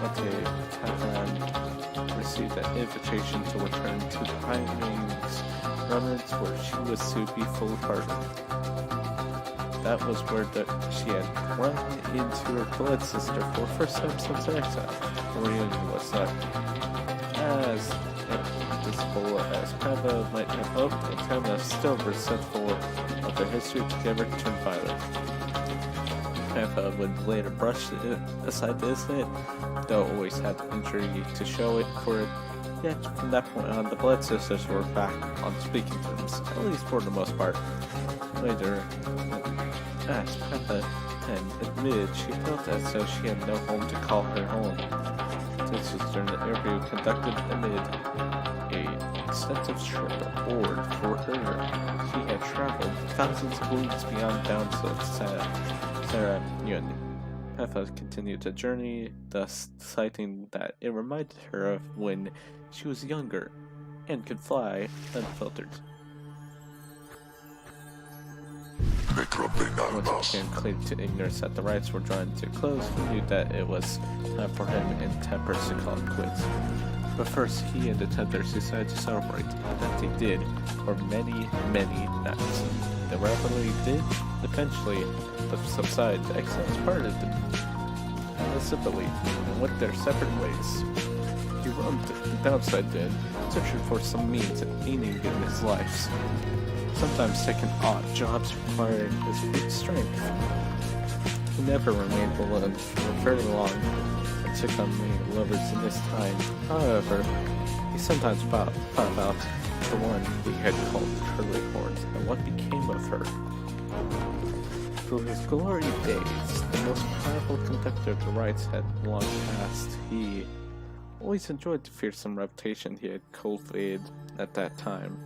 Mate Catherine received an invitation to return to the High Wings remnants where she was to be fully pardoned. That was where she had run into her blood sister for the first time since her exile. The reunion was not as dismal as Pampa might have hoped, and Pampa still resentful of their history together turned violent. Pampa would later brush aside the incident, though always had the injury to show it for it. Yet, from that point on, the Blood Sisters were back on speaking terms, at least for the most part. Later, as Peppa admitted she felt as though she had no home to call her own. This was during an interview conducted amid a extensive trip aboard for her. She had traveled thousands of leagues beyond bounds of Sarah Yun. Peppa continued the journey, thus citing that it reminded her of when she was younger and could fly unfiltered. Once he became clear to ignorance that the rites were drawing to a close, he knew that it was time for him and Tempers to call it quits. But first, he and the Tempers decided to celebrate. That they did for many, many nights. The revelry did eventually subside. The exiles parted peaceably and went their separate ways. He roamed the downside den, searching for some means of meaning in his life. Sometimes taking odd jobs requiring his brute strength. He never remained alone for very long and took on many lovers in his time. However, he sometimes thought about the one he had called Curly Horns and what became of her. Through his glory days, the most powerful conductor of the rites had long passed. He always enjoyed the fearsome reputation he had cultivated at that time.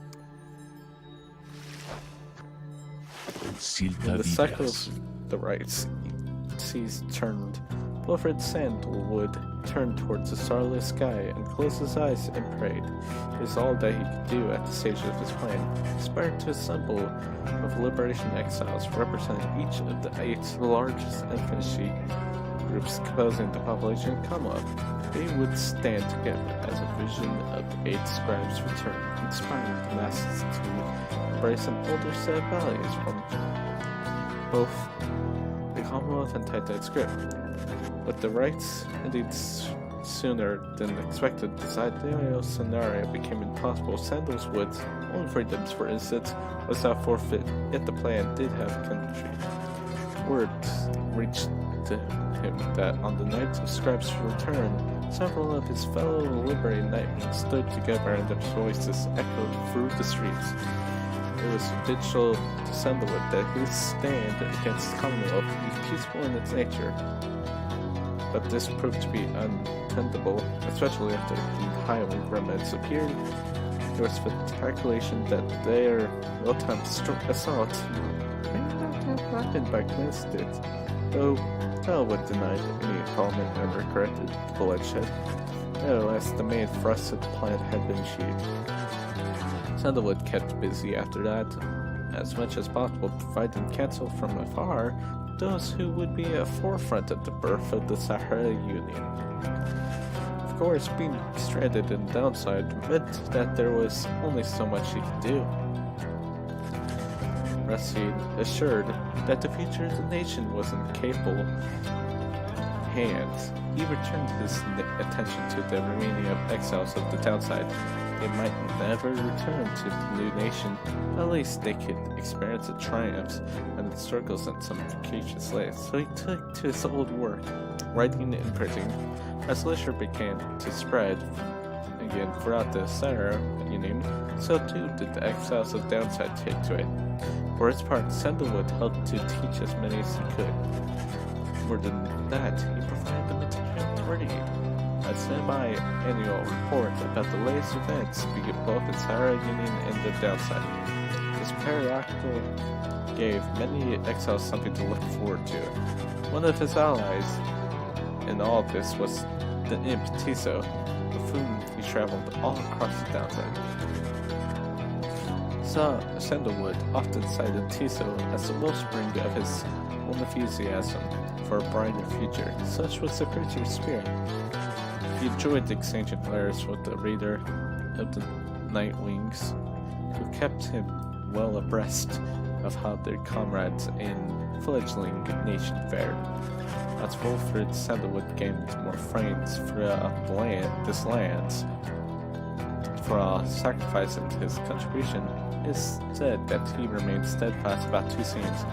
When the cycle of the rites seas turned, Wilfred Sandalwood turned towards the starless sky and closed his eyes and prayed. It was all that he could do at the stage of his plan. He aspired to a symbol of liberation exiles representing each of the 8 largest infantry groups composing the population Commonwealth. They would stand together as a vision of the 8 scribes return, inspiring the masses to embrace a bolder set of values from both the Commonwealth and Titanite script. But the rites, indeed sooner than expected, the ideal scenario became impossible. Sandals Wood's own freedoms, for instance, was now forfeit, yet the plan did have country. Words reached to him that on the night of Scribe's return, several of his fellow liberated nightmen stood together and their voices echoed through the streets. It was habitual to Sandalwood that his stand against the Commonwealth be peaceful in its nature. But this proved to be untenable, especially after the highway remnants appeared. There was speculation that their well-timed assault may not have happened by coincidence, though Sandalwood denied any involvement and regretted the bloodshed. Nevertheless, the main thrust of the plan had been achieved. Sandalwood kept busy after that, as much as possible providing counsel from afar those who would be at forefront of the birth of the Sahara Union. Of course, being stranded in the downside meant that there was only so much he could do. Rashid assured that the future of the nation was in capable hands. He returned his attention to the remaining exiles of the downside. They might never return to the new nation, but at least they could experience the triumphs and the struggles in some vacacious lands. So he took to his old work, writing and printing. As literature began to spread again throughout the Sahara Union, so too did the exiles of downside take to it. For his part, Sandalwood helped to teach as many as he could. More than that, he provided the material to read. A semi-annual report about the latest events being both in Sahara Union and the downside. This periodical gave many exiles something to look forward to. One of his allies in all this was the imp Tiso, with whom he traveled all across the downside. Sandalwood often cited Tiso as the wellspring of his own enthusiasm for a brighter future. Such was the creature's spirit. He enjoyed exchanging letters with the reader of the Nightwings, who kept him well abreast of how their comrades in fledgling nation fared. As Wilfred Sandalwood gained more friends throughout this land, for sacrificing his contribution, it is said that he remained steadfast about 2 scenes.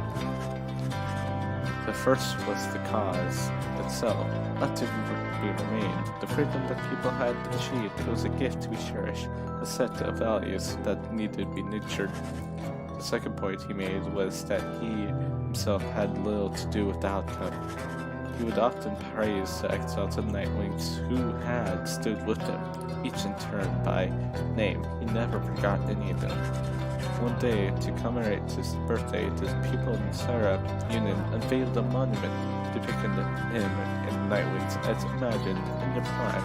The first was the cause itself, not to be remained. The freedom that people had achieved was a gift to be cherished, a set of values that needed to be nurtured. The second point he made was that he himself had little to do with the outcome. He would often praise the exiles and Nightwings who had stood with him, each in turn by name. He never forgot any of them. One day, to commemorate his birthday, the people in Sarah Union unveiled a monument depicting him and Nightwings as imagined in their prime.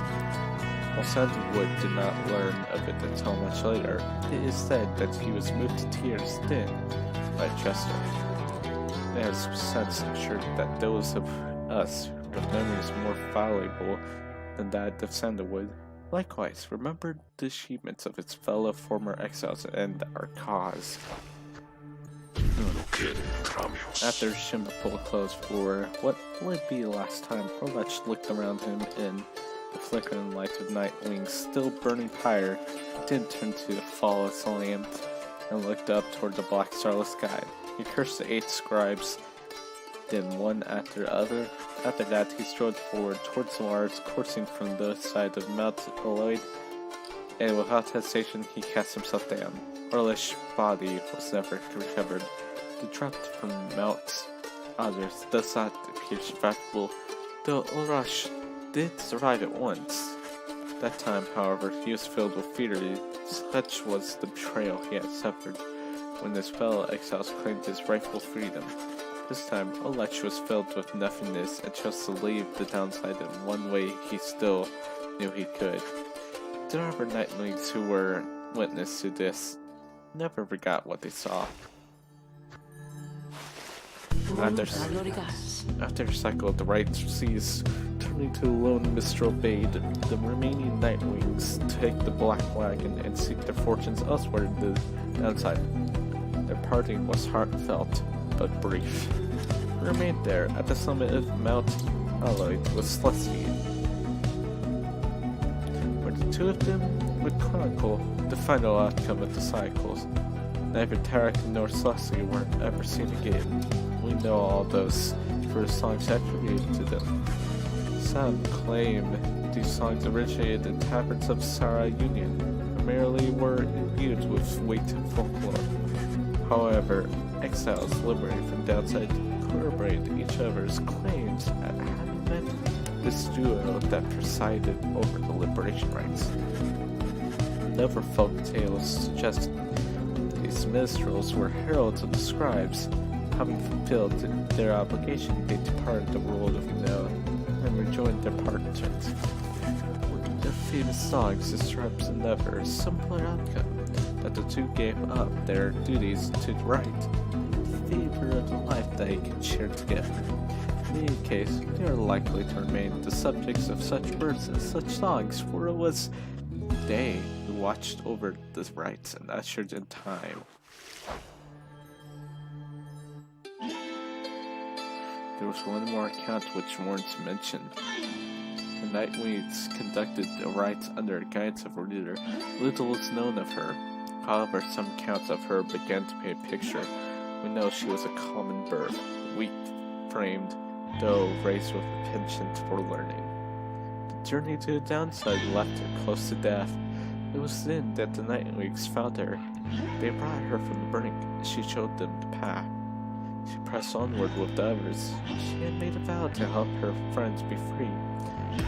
While Sandalwood did not learn of it until much later, it is said that he was moved to tears then by Chester. It has since ensured that those of us with memories more valuable than that of Sandalwood likewise remembered the achievements of its fellow former exiles and our cause. After Shimmerpool closed for what would be the last time, Orlech looked around him in the flickering light of Nightwing's still burning pyre. He then turned to the fall of Solium and looked up toward the black starless sky. He cursed the 8 scribes, then one after the other. After that, he strode forward towards Mars, coursing from the side of Mount Eloid, and without hesitation, he cast himself down. Orlech's body was never recovered. The drop from Mount Others does not appear survivable, though Orlech did survive it once. That time, however, he was filled with fear. Such was the betrayal he had suffered when his fellow exiles claimed his rightful freedom. This time, Orlech was filled with nothingness and chose to leave the downside in one way he still knew he could. The other Nightwings who were witness to this never forgot what they saw. After a cycle of the right seas turning to a lone Mistral Bay, the remaining Nightwings take the Black Wagon and seek their fortunes elsewhere in the downside. Their parting was heartfelt, but brief. He remained there at the summit of Mount Alloy with Slesky, where the two of them would chronicle the final outcome of the cycles. Neither Tarek nor Slesky were ever seen again. We know all those for the songs attributed to them. Some claim these songs originated in taverns of Sarah Union, primarily were imbued with weight of folklore. However, exiles liberated from downside corroborate each other's claims at having met this duo that presided over the liberation rites. Other folk tales suggest these minstrels were heralds of the scribes. Having fulfilled their obligation, they departed the world of Noah and rejoined their partners. Their famous songs describes another simpler outcome, that the two gave up their duties to the right in favor of the life they could share together. In any case, they are likely to remain the subjects of such words and such songs, for it was they who watched over the rites and ushered in time. There was one more account which warrants mention. The Nightwings conducted the rites under the guidance of her leader. Little is known of her. However, some accounts of her began to paint a picture. We know she was a common bird, weak-framed, though raised with a penchant for learning. The journey to the downside left her close to death. It was then that the Nightwings found her. They brought her from the brink, and she showed them the path. She pressed onward with the others. She had made a vow to help her friends be free.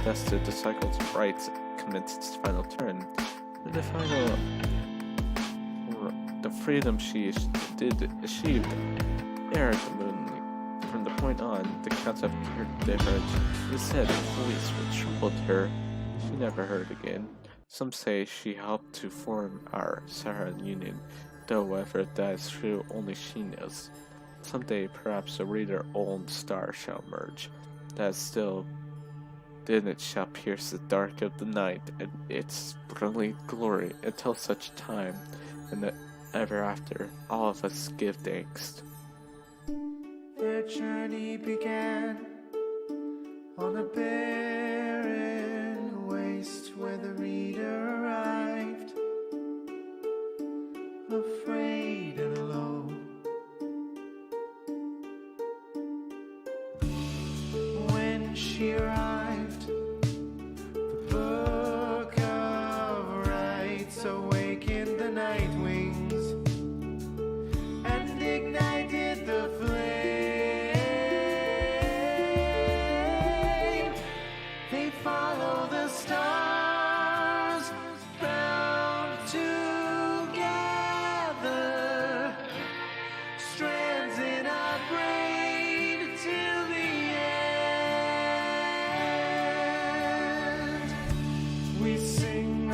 Thus did the cycle's rites commence its final turn. In the freedom she did achieve ere the moon. From the point on, the counts appeared divergent. It is said the voice which troubled her she never heard again. Some say she helped to form our Saharan Union, though whether that is true only she knows. Someday, perhaps a reader own star shall emerge. That still, then it shall pierce the dark of the night and its brilliant glory until such time, and that ever after, all of us give thanks. Their journey began on a barren waste where the reader arrived, afraid and alone.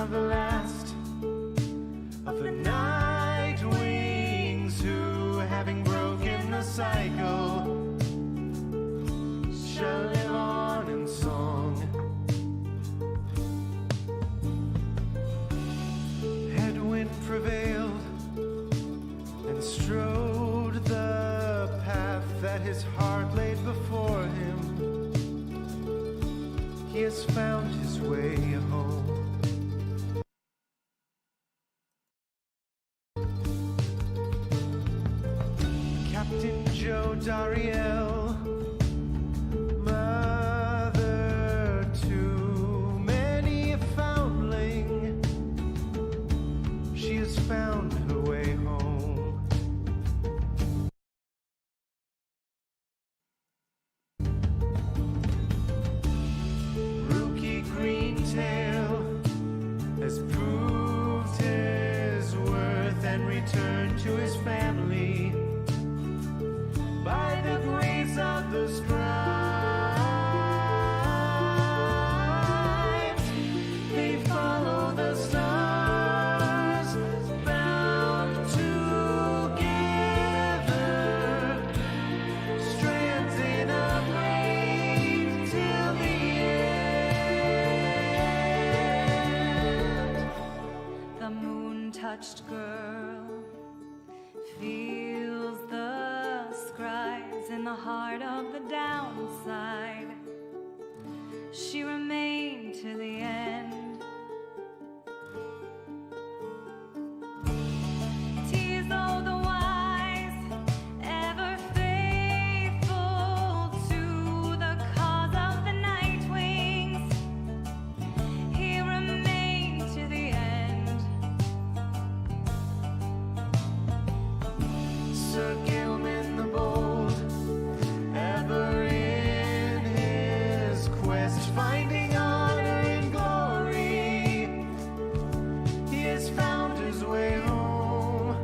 of the last of the night wings who, having broken the cycle, shall live on in song. Headwind prevailed and strode the path that his heart laid before him. He has found his way home. Captain Joe Dariel, mother to many a foundling, she has found her way home. Rookie Greentail has proved his worth and returned to his family by the grace of the scribes. They follow the stars, bound together, strands in a braid till the end. The moon-touched girl feels the scribes in the heart of the downside. She remained to the end. 'Tis all the wise, ever faithful to the cause of the night wings. He remained to the end. Sir Gilman the Bold, ever in his quest, finding honor and glory, he has found his way home.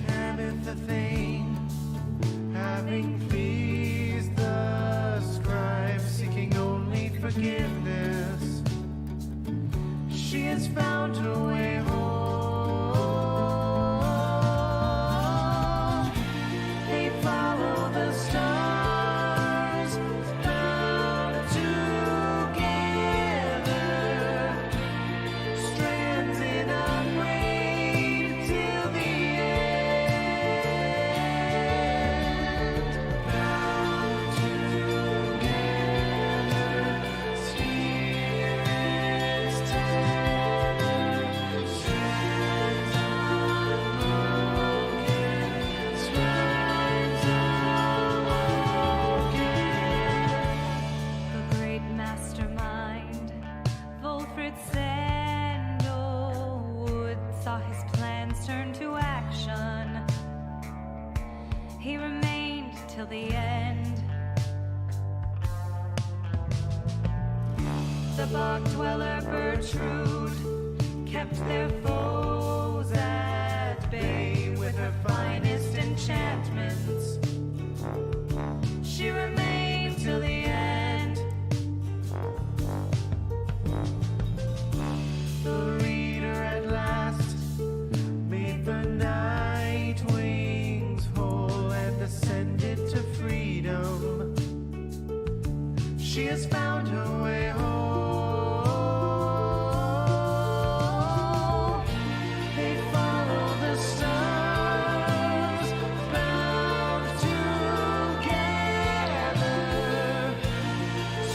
Pamith the Thane, having pleased the scribe, seeking only forgiveness, she has found her way home. They follow the stars, bound together, strands in a braid till the end. Bound together, spirits tender, strands unbroken, scribes awoken. The great mastermind, Wolfred Sandalwood, saw his plans turn to action. He remained till the end. The bog dweller Bertrude kept their foes at bay with her finest enchantments. She remained till the end. The reader at last made the night wings whole and ascended to freedom. She has found her way home. They follow the stars, bound together,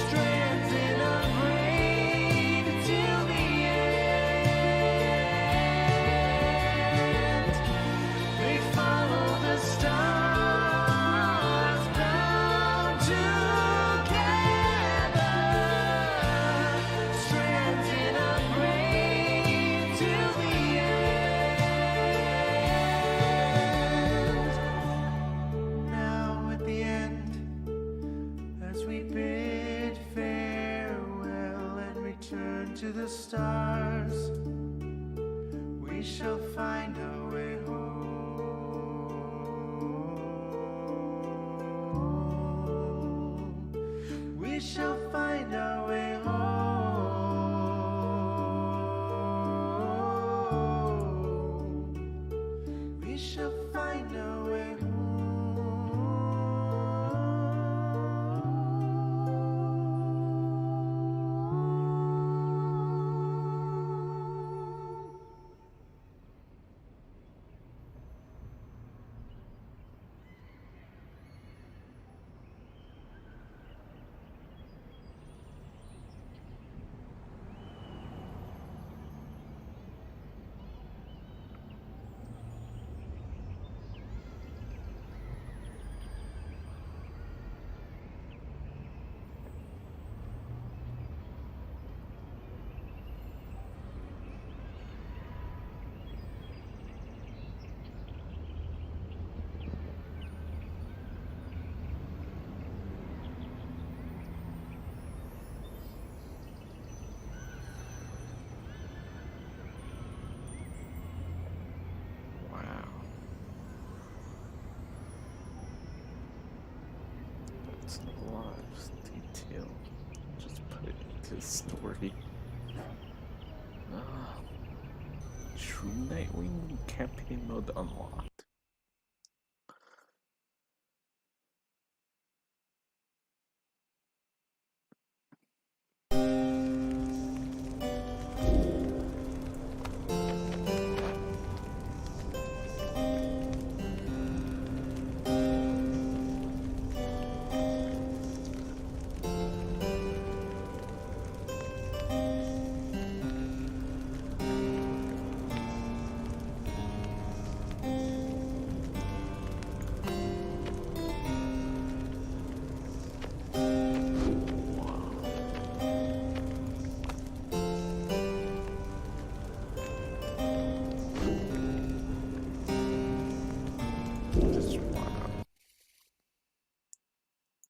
strands in a braid till the end. They follow the stars, bound together, strands in a braid till the end. Now at the end, as we bid farewell and return to the stars, we shall find our way home. We shall find our way his story. True Nightwing campaign mode unlocked.